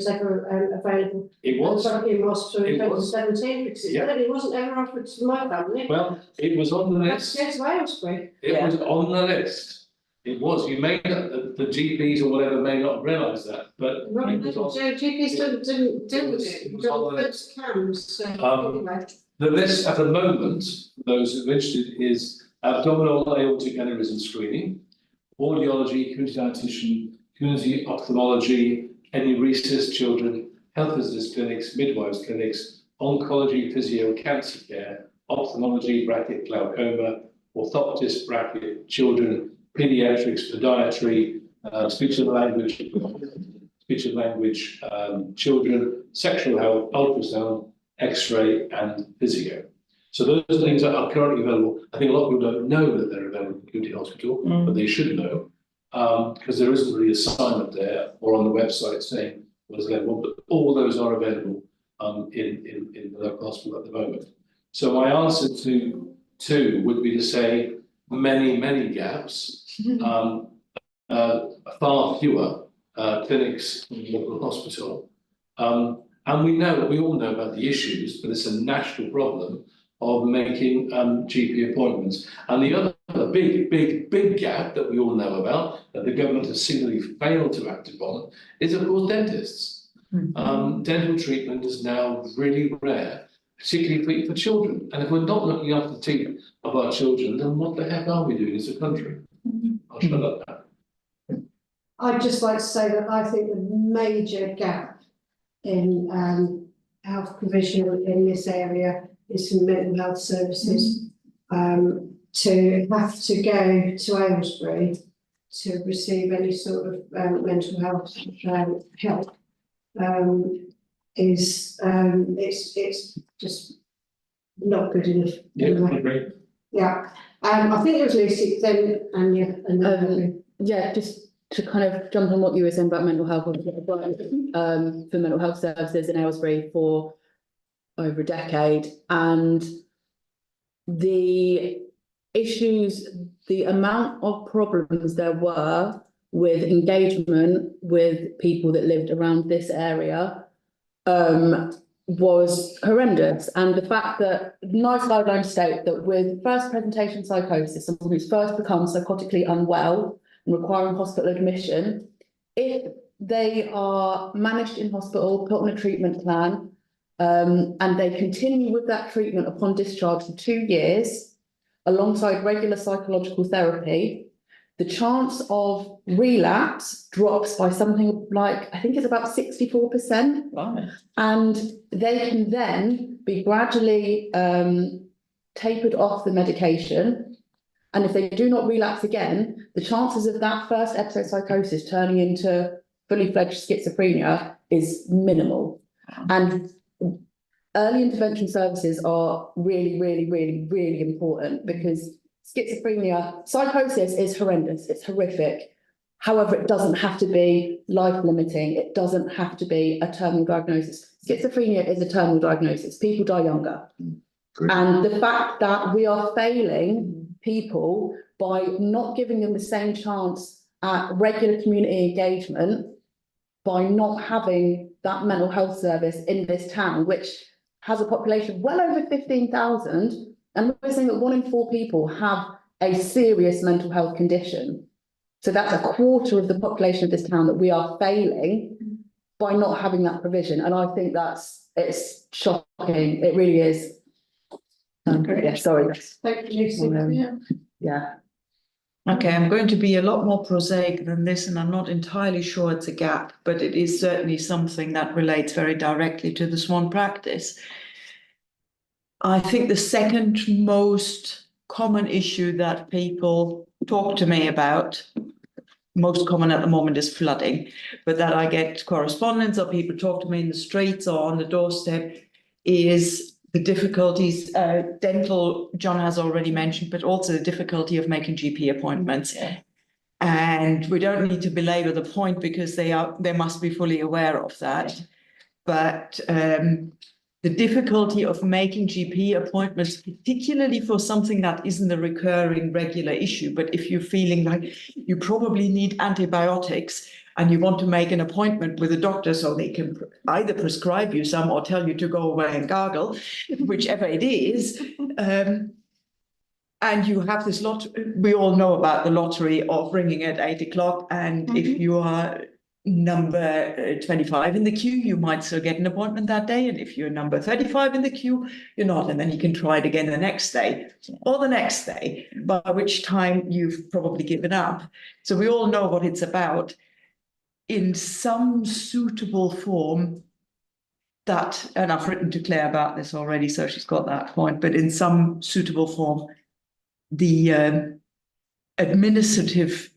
available. It was. In hospital in It was. 2017, because it really wasn't ever offered to my family. Well, it was on the list. Yes, Wales free. It was on the list. It was. You may the GPs or whatever may not realise that, but Right, it was on. GPs didn't deal with it. It was on the First cams, so anyway. The list at the moment, for those who are interested, is abdominal aortic aneurysm screening, audiology, community dietitian, community ophthalmology, any rhesus children, health visitors clinics, midwives clinics, oncology, physio, cancer care, ophthalmology, bracket glaucoma, orthoptist, bracket children, pediatrics, podiatry, speech and language, children, sexual health, ultrasound, X-ray and physio. So those are things that are currently available. I think a lot of people don't know that they're available in the community hospital, but they should know, because there isn't really a sign up there or on the website saying what is available, but all those are available in the local hospital at the moment. So my answer to 2 would be to say many gaps, far fewer clinics in the local hospital. And we all know about the issues, but it's a national problem of making GP appointments. And the other big gap that we all know about, that the government has singularly failed to act upon, is of course dentists. Dental treatment is now really rare, particularly for children. And if we're not looking after the teeth of our children, then what the heck are we doing as a country? I'll shut up now. I'd just like to say that I think the major gap in health provision in this area is from mental health services. To have to go to Aylesbury to receive any sort of mental health help is it's just not good enough. Yeah, I agree. Yeah, I think it was Lucy then, and yeah, and then Yeah, just to kind of jump on what you were saying about mental health, I've worked for mental health services in Aylesbury for over a decade, and the issues, the amount of problems there were with engagement with people that lived around this area was horrendous. And the fact that nice guidelines state that with first presentation psychosis, someone who's first become psychotically unwell and requiring hospital admission, if they are managed in hospital, put on a treatment plan, and they continue with that treatment upon discharge for 2 years, alongside regular psychological therapy, the chance of relapse drops by something like, I think it's about 64%. Wow. And they can then be gradually tapered off the medication. And if they do not relapse again, the chances of that first episode of psychosis turning into fully fledged schizophrenia is minimal. And early intervention services are really, really, really, really important, because schizophrenia, psychosis is horrendous, it's horrific. However, it doesn't have to be life-limiting, it doesn't have to be a terminal diagnosis. Schizophrenia is a terminal diagnosis, people die younger. Good. And the fact that we are failing people by not giving them the same chance at regular community engagement, by not having that mental health service in this town, which has a population well over 15,000, and we're saying that 1 in 4 people have a serious mental health condition. So that's a quarter of the population of this town that we are failing by not having that provision. And I think it's shocking. It really is. Yeah, sorry. thank you, Lucy. Yeah. Okay, I'm going to be a lot more prosaic than this, and I'm not entirely sure it's a gap, but it is certainly something that relates very directly to the SWAN practice. I think the second most common issue that people talk to me about, most common at the moment, is flooding, but that I get correspondence or people talk to me in the streets or on the doorstep, is the difficulties, dental, John has already mentioned, but also the difficulty of making GP appointments. Yeah. And we don't need to belabor the point, because they must be fully aware of that. But the difficulty of making GP appointments, particularly for something that isn't a recurring regular issue, but if you're feeling like you probably need antibiotics and you want to make an appointment with a doctor so they can either prescribe you some or tell you to go away and gargle, whichever it is, and you have this lot, we all know about the lottery of ringing at 8 o'clock, and if you are number 25 in the queue, you might still get an appointment that day, and if you're number 35 in the queue, you're not, and then you can try it again the next day or the next day, by which time you've probably given up. So we all know what it's about. In some suitable form, that, and I've written to Claire about this already, so she's got that point, but in some suitable form, the administrative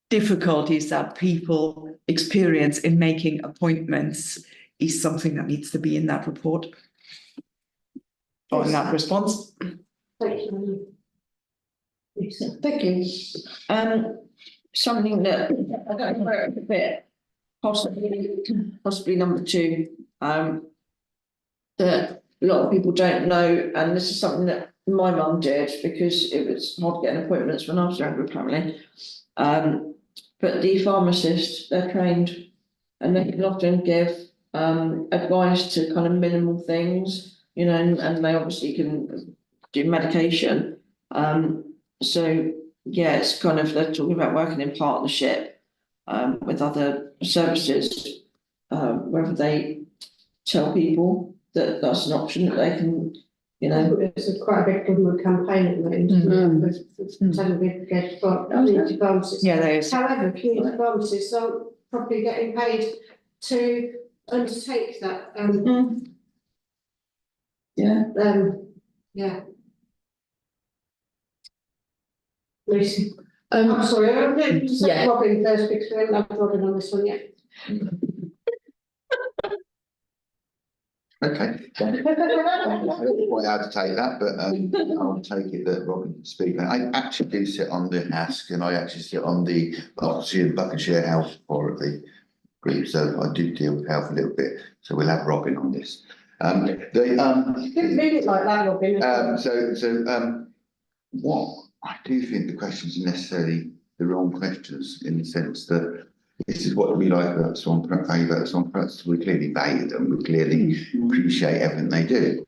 difficulties that people experience in making appointments is something that needs to be in that report or in that response. Thank you. Thank you. Something that I don't know a bit, possibly number 2, that a lot of people don't know, and this is something that my mum did because it was hard getting appointments when I was younger, apparently. But the pharmacists, they're trained, and they can often give advice to kind of minimal things, you know, and they obviously can do medication. So yeah, it's kind of, they're talking about working in partnership with other services, whether they tell people that that's an option that they can you know. It's quite a big government campaign at the moment. Telling people to go to community pharmacists. Yeah, there is. However, community pharmacists aren't properly getting paid to undertake that, yeah. Lucy. I'm sorry, I'm going to say Robin first because we haven't had Robin on this one yet. Okay. I don't know quite how to take that, but I'll take it that Robin can speak. I actually do sit on the ASK and I actually sit on the Hertfordshire and Buckinghamshire Health Authority group, so I do deal with health a little bit. So we'll have Robin on this. You didn't read it like that, Robin. What I do think the questions are necessarily the wrong questions in the sense that this is what we like about value about Swanprats. We clearly value them. We clearly appreciate everything they do.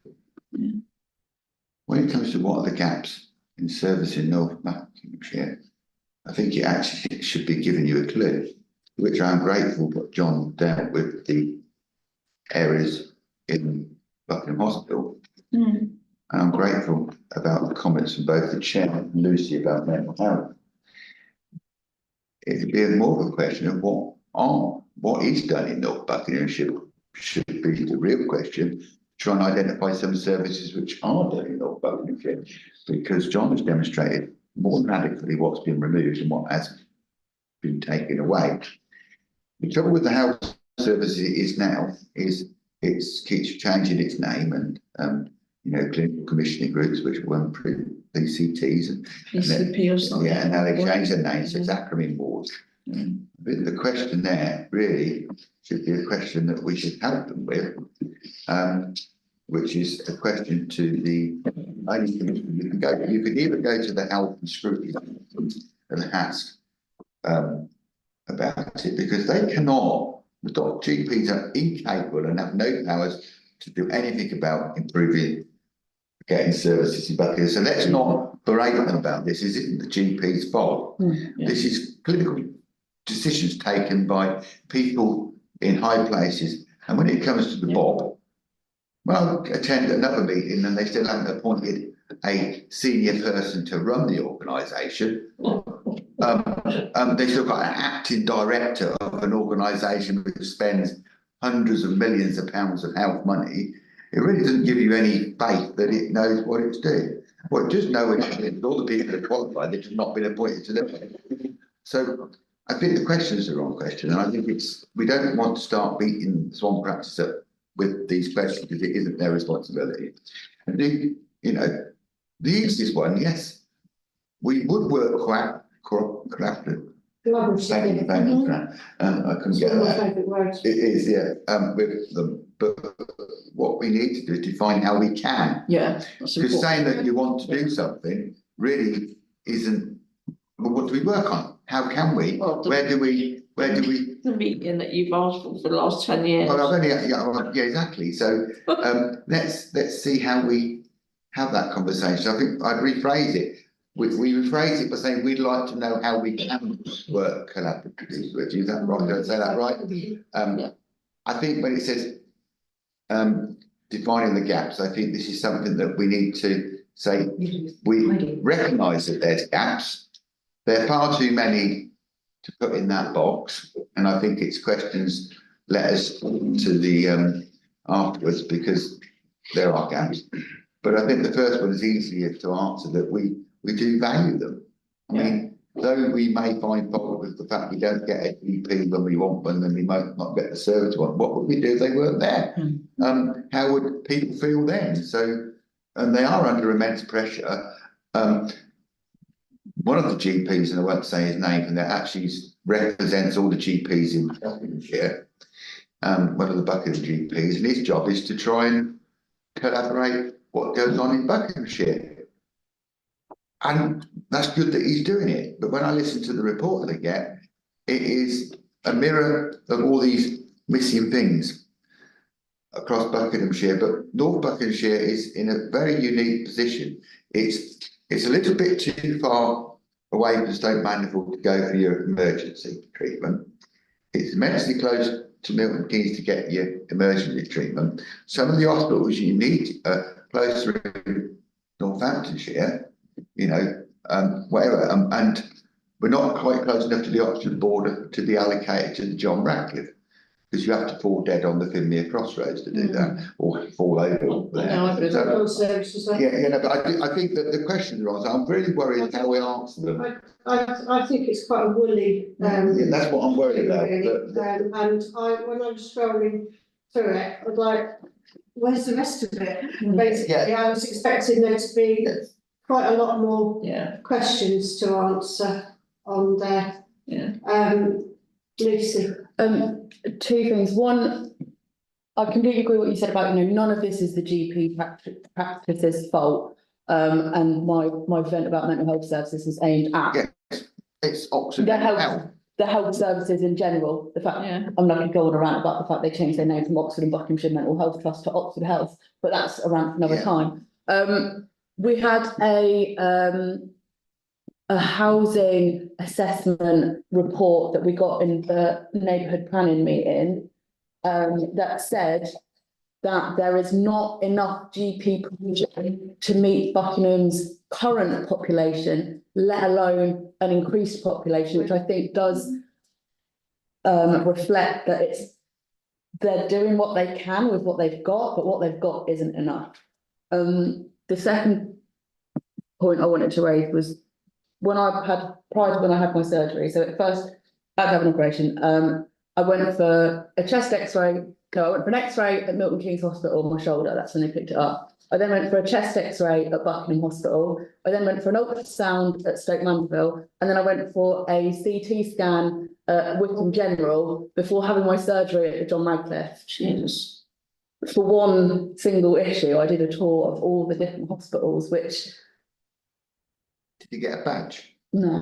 When it comes to what are the gaps in service in North Buckinghamshire, I think it actually should be giving you a clue, which I'm grateful that John dealt with the areas in Buckingham Hospital. And I'm grateful about the comments from both the chair and Lucy about mental health. It'd be more of a question of what is done in North Buckinghamshire should be the real question. Try and identify some services which are done in North Buckinghamshire, because John has demonstrated more than adequately what's been removed and what has been taken away. The trouble with the health services it is now is it keeps changing its name and clinical commissioning groups which run through PCTs and PCP or something. Yeah, and now they've changed their names, so it's acronym boards. But the question there really should be a question that we should help them with, which is a question to the only commission you can go. You could either go to the health and scrutiny and ask about it, because they cannot. The GPs are incapable and have no powers to do anything about improving getting services in Buckingham. So let's not berate them about this. This isn't the GP's fault. This is clinical decisions taken by people in high places. And when it comes to the Bob, well, attend another meeting and they still haven't appointed a senior person to run the organisation. They still got an acting director of an organisation which spends hundreds of millions of pounds of health money. It really doesn't give you any faith that it knows what it's doing. Well, just know it is. All the people that are qualified, they've just not been appointed to them. So I think the question is the wrong question. And I think we don't want to start beating swan practice up with these questions because it isn't their responsibility. And the easiest one, yes, we would work collaboratively. Thank you. I couldn't get that. It is, yeah, with them. But what we need to do is define how we can. Yeah. Because saying that you want to do something really isn't. Well, what do we work on? How can we? Well, where do we? The meeting that you've asked for the last 10 years. Well, I've only yeah, exactly. So let's see how we have that conversation. I think I'd rephrase it. We rephrase it by saying we'd like to know how we can work collaboratively with you. Is that right? Did I say that right? I think when it says defining the gaps, I think this is something that we need to say. We recognise that there's gaps. There are far too many to put in that box, and I think it's questions let us to the afterwards, because there are gaps. But I think the first one is easier to answer, that we do value them. I mean, though we may find fault with the fact we don't get a GP when we want one, and we might not get the service one, what would we do if they weren't there? How would people feel then? So, and they are under immense pressure. One of the GPs, and I won't say his name, and that actually represents all the GPs in Buckinghamshire, one of the Buckingham GPs, and his job is to try and collaborate what goes on in Buckinghamshire. And that's good that he's doing it. But when I listen to the report that I get, it is a mirror of all these missing things across Buckinghamshire. But North Buckinghamshire is in a very unique position. It's a little bit too far away from Stoke Mandeville to go for your emergency treatment. It's immensely close to Milton Keynes to get your emergency treatment. Some of the hospitals you need closer in Northamptonshire, you know, whatever, and we're not quite close enough to the Oxford border to be allocated to the John Ratcliffe. Because you have to fall dead on the Finmere Crossroads to do that, or fall over there. So, yeah, but I think that the questions are answered. I'm really worried how we answer them. I think it's quite a woolly. Yeah, that's what I'm worried about. Really. And when I'm scrolling through it, I was like, where's the rest of it? Basically, I was expecting there to be quite a lot more questions to answer on there. Lucy. Two things. One, I completely agree with what you said about, you know, none of this is the GP practice's fault. And my event about mental health services is aimed at it's Oxford the health services in general. The fact I'm not going to go on around about the fact they changed their name from Oxford and Buckinghamshire Mental Health Trust to Oxford Health, but that's around for another time. We had a housing assessment report that we got in the neighbourhood planning meeting that said that there is not enough GP provision to meet Buckingham's current population, let alone an increased population, which I think does reflect that they're doing what they can with what they've got, but what they've got isn't enough. The second point I wanted to raise was when prior to when I had my surgery. So at first, I had to have an operation. I went for a chest X-ray. No, I went for an X-ray at Milton Keynes Hospital, my shoulder. That's when they picked it up. I then went for a chest X-ray at Buckingham Hospital. I then went for an ultrasound at Stoke Mandeville, and then I went for a CT scan at Wickham General before having my surgery at the John Radcliffe. Jesus. For one single issue, I did a tour of all the different hospitals, which. Did you get a badge? No.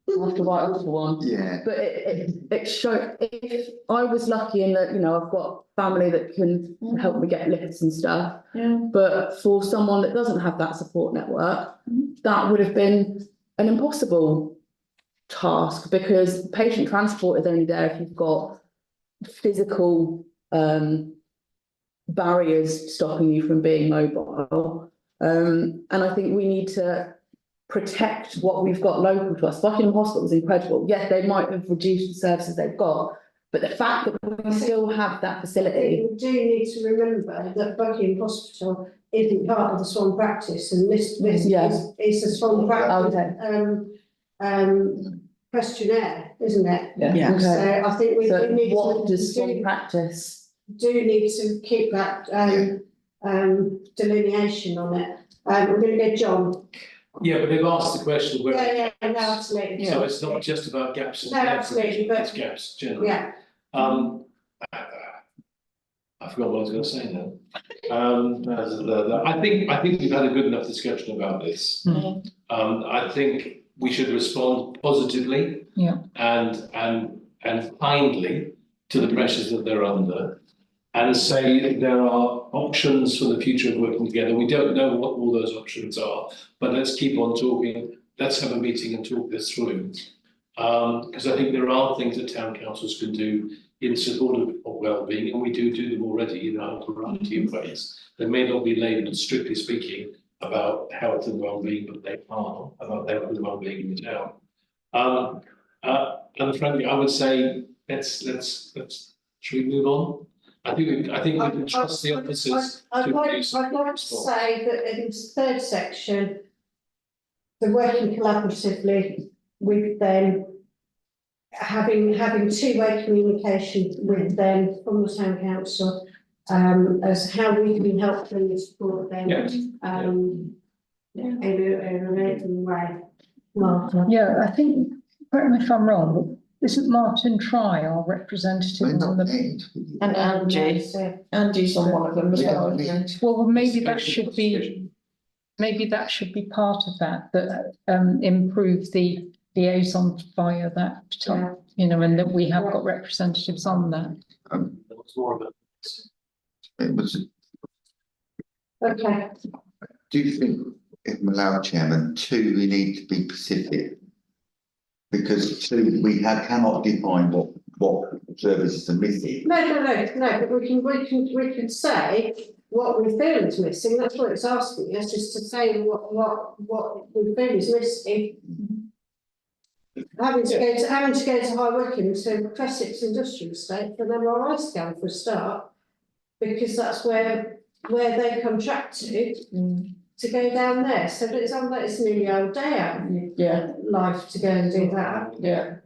I have to write off for one. Yeah. But it showed, if I was lucky in that, you know, I've got family that can help me get lifts and stuff. Yeah. But for someone that doesn't have that support network, that would have been an impossible task, because patient transport is only there if you've got physical barriers stopping you from being mobile. And I think we need to protect what we've got local to us. Buckingham Hospital is incredible. Yes, they might have reduced the services they've got, but the fact that we still have that facility. We do need to remember that Buckingham Hospital isn't part of the Swan practice, and this is a Swan practice questionnaire, isn't it? Yeah. Okay. So I think we need what does Swan practice? Do need to keep that delineation on it. We're going to go John. Yeah, but they've asked the question where. Yeah, no, absolutely. So it's not just about gaps in. No, absolutely, but. It's gaps generally. Yeah. I forgot what I was going to say now. I think we've had a good enough discussion about this. I think we should respond positively. And kindly to the pressures that they're under, and say there are options for the future of working together. We don't know what all those options are, but let's keep on talking. Let's have a meeting and talk this through. Because I think there are things that town councils can do in support of well-being, and we do them already in a variety of ways. They may not be labelled, strictly speaking, about health and well-being, but they are about health and well-being in the town. And frankly, I would say should we move on? I think we can trust the officers. I'd like to say that in the third section, the working collaboratively with them, having two-way communication with them from the town council, as how we can help them and support them. In a relevant way. Martha. Yeah, I think, correct me if I'm wrong, but isn't Martin Try our representative on the? And Andy's on one of them as well. Well, maybe that should be part of that improve the liaison via that, you know, and that we have got representatives on that. Okay. Do you think, if I'm allowed, Chairman, we need to be specific? Because we cannot define what services are missing. No, but we can say what we feel is missing, that's what it's asking us, is to say what we feel is missing. Having to go to High Wycombe to request its industrial estate for an MRI scan for a start, because that's where they contract to go down there. So it's on that it's nearly a whole day out of your life to go and do that.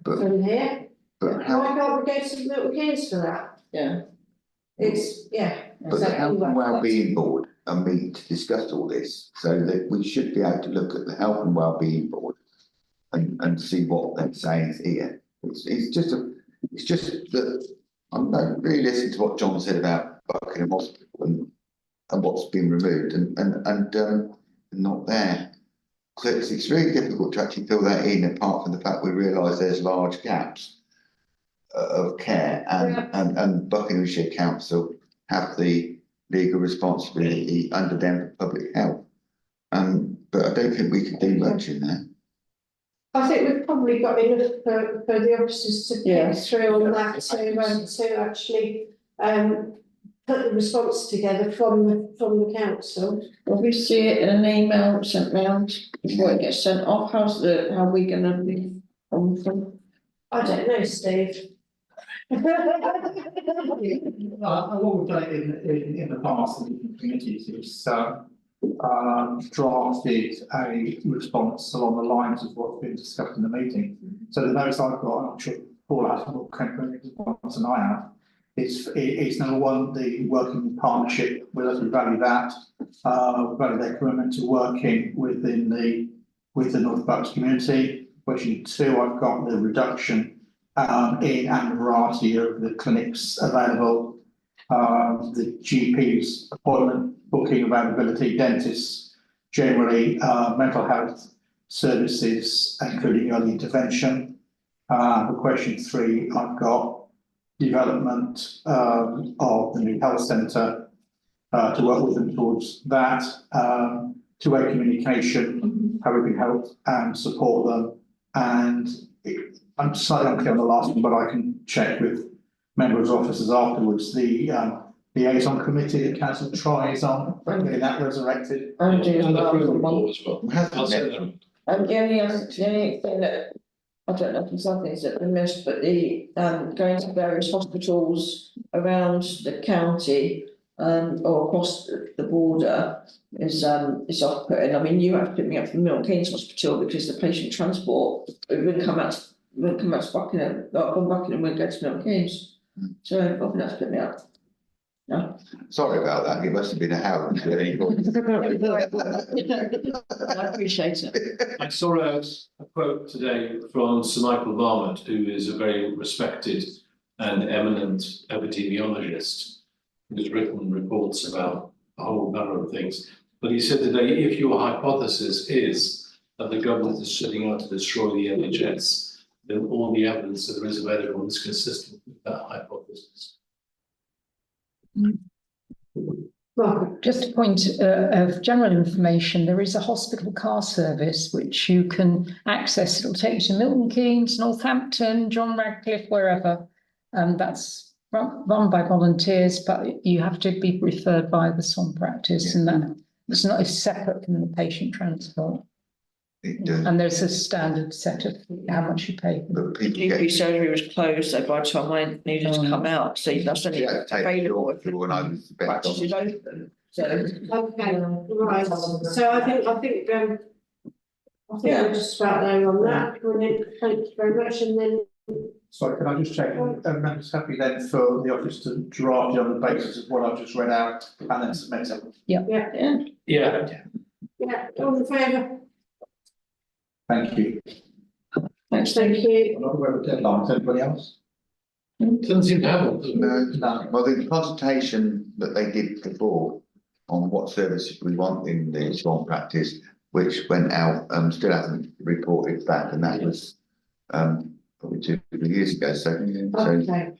From here. But how, Why can't we go to Milton Keynes for that? It's but the Health and Wellbeing Board are meeting to discuss all this, so that we should be able to look at the Health and Wellbeing Board and see what they're saying here. It's just that I don't really listen to what John said about Buckingham Hospital and what's been removed and not there. So it's really difficult to actually fill that in, apart from the fact we realise there's large gaps of care, and Buckinghamshire Council have the legal responsibility under them for public health. But I don't think we can do much in that. I think we've probably got enough for the officers to pick through on that to actually put the response together from the council. Will we see it in an email sent round before it gets sent off? How are we going to be on from? I don't know, Steve. What we've done in the past in committees is drafted a response along the lines of what's been discussed in the meeting. So the notes I've got, and I'm sure Paul has, what came from the response and I have, it's number one, the working partnership with us, we value that. We value their commitment to working with the North Bucks community. Question two, I've got the reduction in and variety of the clinics available, the GP's appointment booking availability, dentists generally, mental health services, including early intervention. For question three, I've got development of the new health centre to work with them towards that. Two-way communication, how we can help and support them. And I'm slightly unclear on the last one, but I can check with members' officers afterwards. The liaison committee that council tries on, getting that resurrected. And do And the report as well. I'll say that. And the only thing that I don't know if there's other things that we missed, but the going to various hospitals around the county or across the border is off-putting. I mean, you have to pick me up from Milton Keynes Hospital because the patient transport wouldn't come out to Buckingham, from Buckingham would go to Milton Keynes. So I think that's pick me up. No. Sorry about that, it must have been a Howard. I appreciate it. I saw a quote today from Sir Michael Varmont, who is a very respected and eminent epidemiologist, who's written reports about a whole number of things. But he said today, if your hypothesis is that the government is setting out to destroy the NHS, then all the evidence that there is available is consistent with that hypothesis. Well, just a point of general information, there is a hospital car service which you can access. It'll take you to Milton Keynes, Northampton, John Radcliffe, wherever. That's run by volunteers, but you have to be referred by the SWAN practice, and that it's separate from the patient transport. And there's a standard set of how much you pay. GP surgery was closed, so by the time I needed to come out, so that's only available if the practice is open. So okay, right. So I think we're just about there on that. Brilliant. Thank you very much. And then. Sorry, can I just check? Members happy then for the office to draft it on the basis of what I've just read out and then submit it? Yeah. All in favour? Thank you. thanks, Thank you. I'm not aware of deadlines. Anybody else? Doesn't seem to happen. No. Well, the consultation that they did before on what services we want in the SWAN practice, which went out, still hasn't reported back, and that was probably 2 years ago. So, Okay.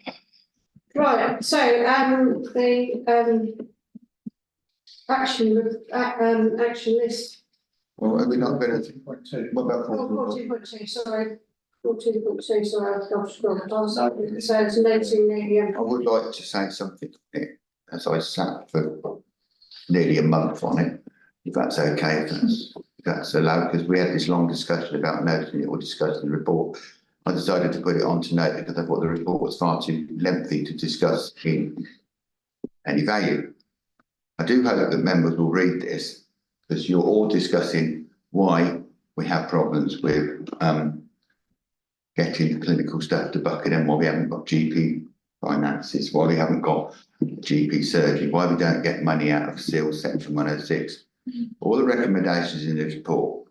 Right. So the action list. well, are we not going to? 14.2. What about 14.2, sorry. 14.2, sorry, I've scrolled past. So it's noting the I would like to say something as I sat for nearly a month on it, if that's okay, if that's allowed, because we had this long discussion about noting it or discussing the report. I decided to put it on to note because I thought the report was far too lengthy to discuss in any value. I do hope that members will read this, because you're all discussing why we have problems with getting the clinical staff to Buckingham, why we haven't got GP finances, why we haven't got GP surgery, why we don't get money out of SEAL Section 106. All the recommendations in this report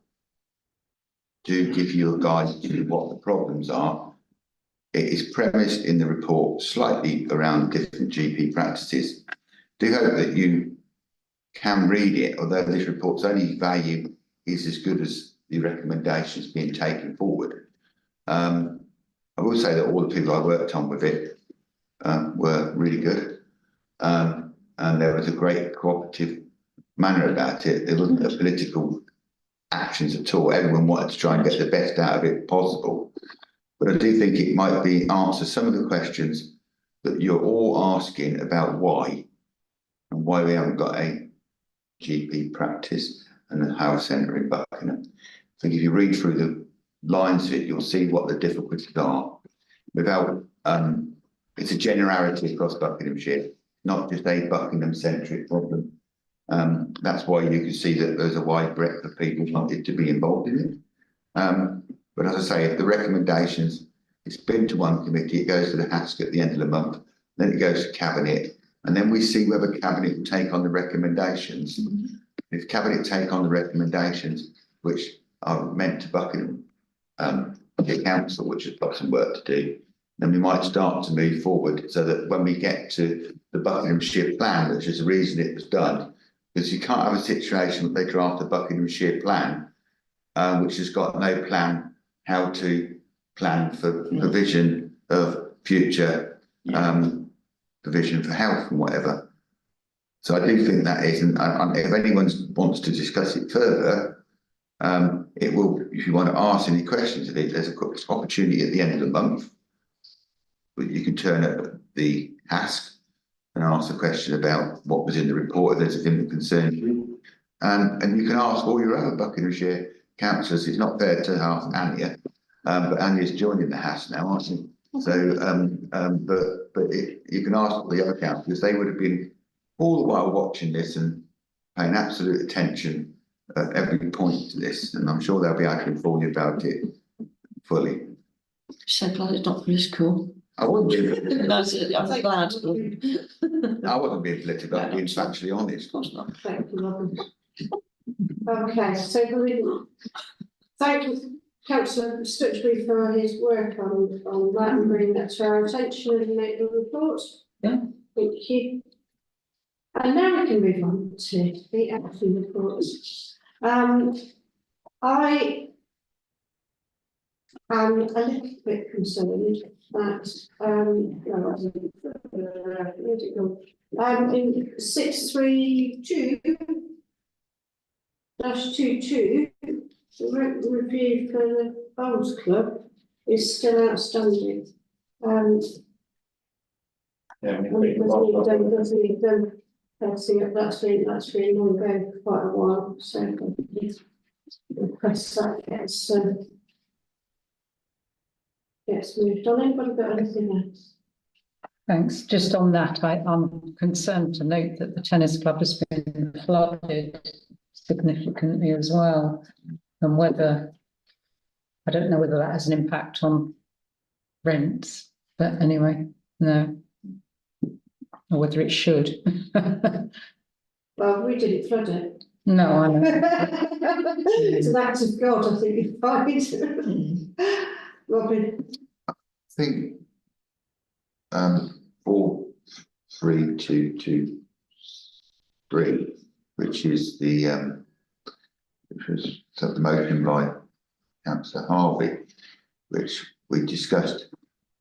do give you a guide to what the problems are. It is premised in the report slightly around different GP practices. Do hope that you can read it, although this report's only value is as good as the recommendations being taken forward. I will say that all the people I worked on with it were really good, and there was a great cooperative manner about it. There wasn't a political actions at all. Everyone wanted to try and get the best out of it possible. But I do think it might be answer some of the questions that you're all asking about why, and why we haven't got a GP practice and a health centre in Buckingham. I think if you read through the lines of it, you'll see what the difficulties are. Without, it's a generality across Buckinghamshire, not just a Buckingham-centric problem. That's why you can see that there's a wide breadth of people wanted to be involved in it. But as I say, if the recommendations, it's been to one committee, it goes to the HASC at the end of the month, then it goes to Cabinet, and then we see whether Cabinet will take on the recommendations. If Cabinet take on the recommendations, which are meant to Buckingham Council, which has got some work to do, then we might start to move forward so that when we get to the Buckinghamshire plan, which is the reason it was done, because you can't have a situation that they draft a Buckinghamshire plan, which has got no plan how to plan for provision of future provision for health and whatever. So I do think that is, and if anyone wants to discuss it further, it will, if you want to ask any questions of it, there's an opportunity at the end of the month. But you can turn up the HASC and ask a question about what was in the report, if there's a thing that concerns you. And you can ask all your other Buckinghamshire councillors. It's not fair to ask Anya, but Anya's joining the HASC now, aren't you? So, you can ask all the other councillors. They would have been all the while watching this and paying absolute attention at every point to this, and I'm sure they'll be able to inform you about it fully. So glad it's not political. I wouldn't be. I'm glad. I wouldn't be political. I'd be factually honest. Of course not. Thank you, Robin. Okay, so thank you, Councillor Stuchbury, for his work on that and bringing that to our attention and make the report. Yeah. Thank you. And now we can move on to the actual reports. I am a little bit concerned that in 632-22, the rent review for the Bowls Club is still outstanding. That's been ongoing for quite a while, so request that gets moved on. Anybody got anything else? Thanks. Just on that, I'm concerned to note that the tennis club has been flooded significantly as well, and whether, I don't know whether that has an impact on rents, but anyway, no. Or whether it should. Well, we didn't flood it. No, I know. It's an act of God, I think you'd find. Robin. I think 43223, which is the which was the motion by Councillor Harvey, which we discussed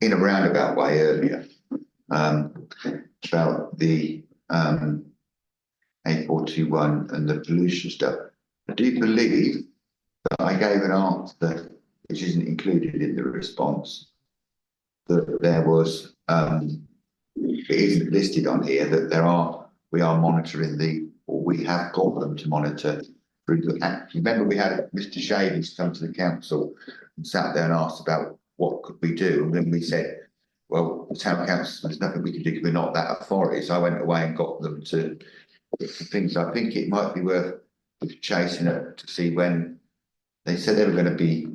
in a roundabout way earlier, about the A421 and the pollution stuff. I do believe that I gave an answer which isn't included in the response, that there was it isn't listed on here, that we are monitoring we have got them to monitor. Remember, we had Mr. Shavings come to the council and sat there and asked about what could we do, and then we said, well, the town council, there's nothing we can do because we're not that authority. So I went away and got them to things. I think it might be worth chasing it to see when they said they were going to be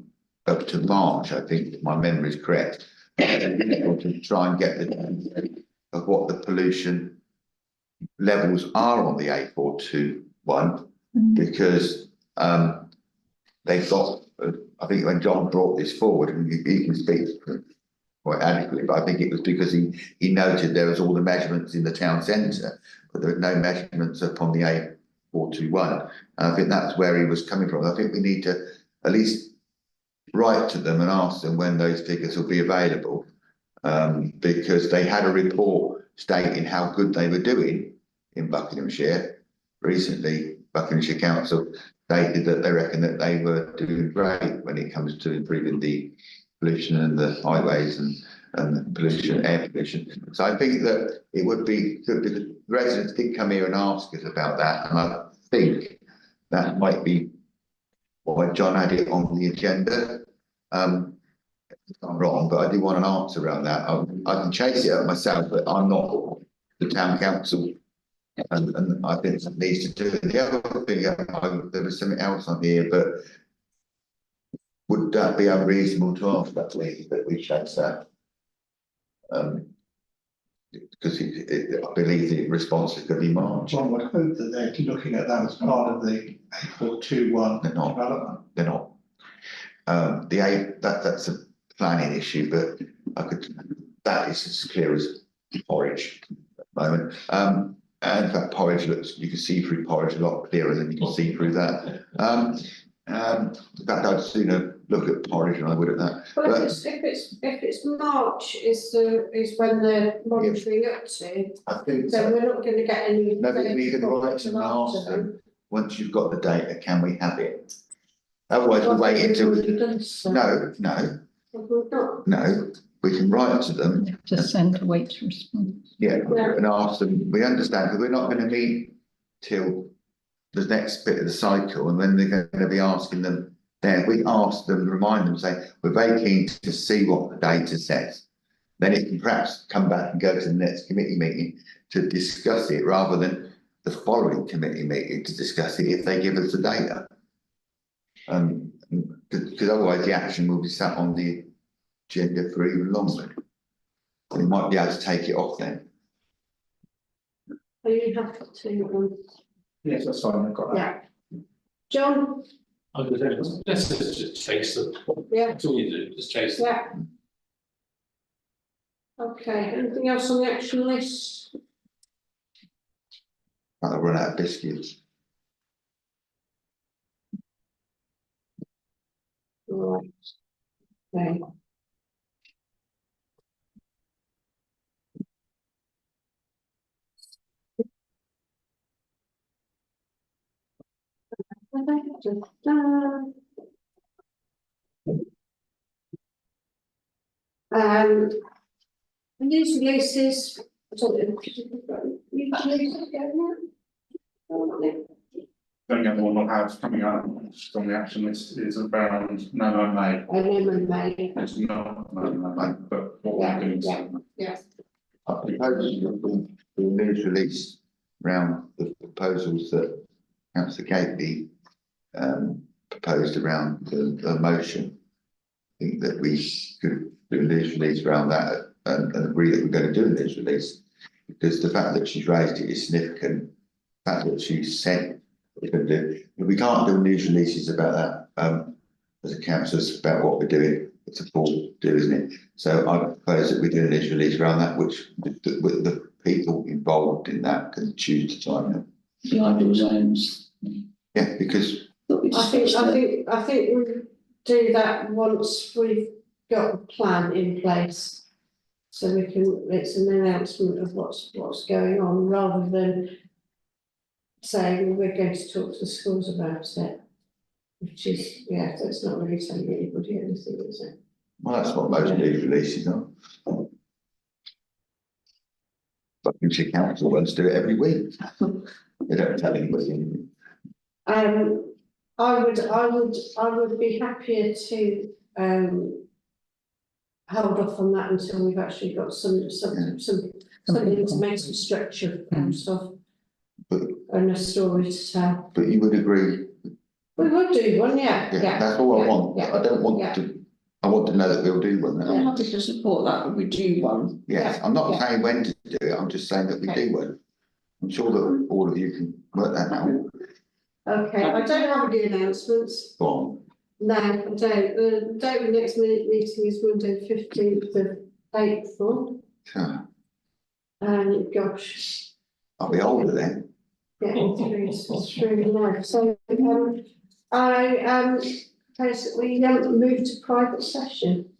up to March. I think if my memory is correct, to try and get the of what the pollution levels are on the A421, because they've got. I think when John brought this forward, and he can speak quite adequately, but I think it was because he noted there was all the measurements in the town centre, but there were no measurements up on the A421. And I think that's where he was coming from. I think we need to at least write to them and ask them when those figures will be available, because they had a report stating how good they were doing in Buckinghamshire. Recently, Buckinghamshire Council stated that they reckon that they were doing great when it comes to improving the pollution and the highways and the pollution, air pollution. So I think that it would be good because residents did come here and ask us about that, and I think that might be why John had it on the agenda. If I'm wrong, but I do want an answer around that. I can chase it up myself, but I'm not the town council. And I think it needs to do it. The other thing, there was something else on here, but would that be unreasonable to ask that we chase that? Because I believe the response is going to be March. John would hope that they're looking at that as part of the A421 development. They're not. That's a planning issue, but that is as clear as porridge at the moment. And in fact, porridge you can see through porridge a lot clearer than you can see through that. In fact, I'd sooner look at porridge than I would at that. Well, if it's March is when they're monitoring up to, I think so we're not going to get any. No, but we can write to them and ask them, once you've got the data, can we have it? Otherwise, we're waiting until. No, we can write to them. Just send a wait to respond. Yeah, and ask them, we understand, because we're not going to meet till the next bit of the cycle, and then they're going to be asking them there. We ask them, remind them, say, we're very keen to see what the data says. Then it can perhaps come back and go to the next committee meeting to discuss it, rather than the following committee meeting to discuss it if they give us the data. Because otherwise the action will be sat on the agenda for even longer. We might be able to take it off then. Are you happy to? Yes, that's fine, I've got that. Yeah. John? Let's just chase them. Yeah. That's all you do, just chase them. Yeah. Okay, anything else on the action list? I'll run out of biscuits. Right. Okay. News releases. I don't know. News releases going out? The only other one I have coming out on the action list is around No May. May. It's not No May, but what we're doing. Yeah. I propose the news release around the proposals that Councillor Gateley proposed around the motion. I think that we could do a news release around that and agree that we're going to do a news release, because the fact that she's raised it is significant. The fact that she said we're going to do, we can't do news releases about that as a council about what we're doing. It's a full do, isn't it? So I propose that we do a news release around that, which the people involved in that can choose to time it. The idle zones. Yeah, because I think we do that once we've got a plan in place. So we can, it's an announcement of what's going on, rather than saying we're going to talk to the schools about it. Which is, yeah, so it's not really telling anybody anything, is it? well, that's what most news releases are. Buckinghamshire Council ones do it every week. They don't tell anybody. I would be happier to, hold off on that until we've actually got something to make some structure and stuff. And a story to tell. But you would agree? We would do one, yeah. That's all I want. yeah, I don't want yeah. to, I want to know that we'll do one. I'm happy to support that, but we do one. Yes, I'm not saying when to do it, I'm just saying that we do one. I'm sure that all of you can work that out. Okay, I don't have any announcements. Go on. No, I don't. The date of the next meeting is Monday, 15th of April. So, And gosh, I'll be older then. getting through life. So, I, basically, move to private session.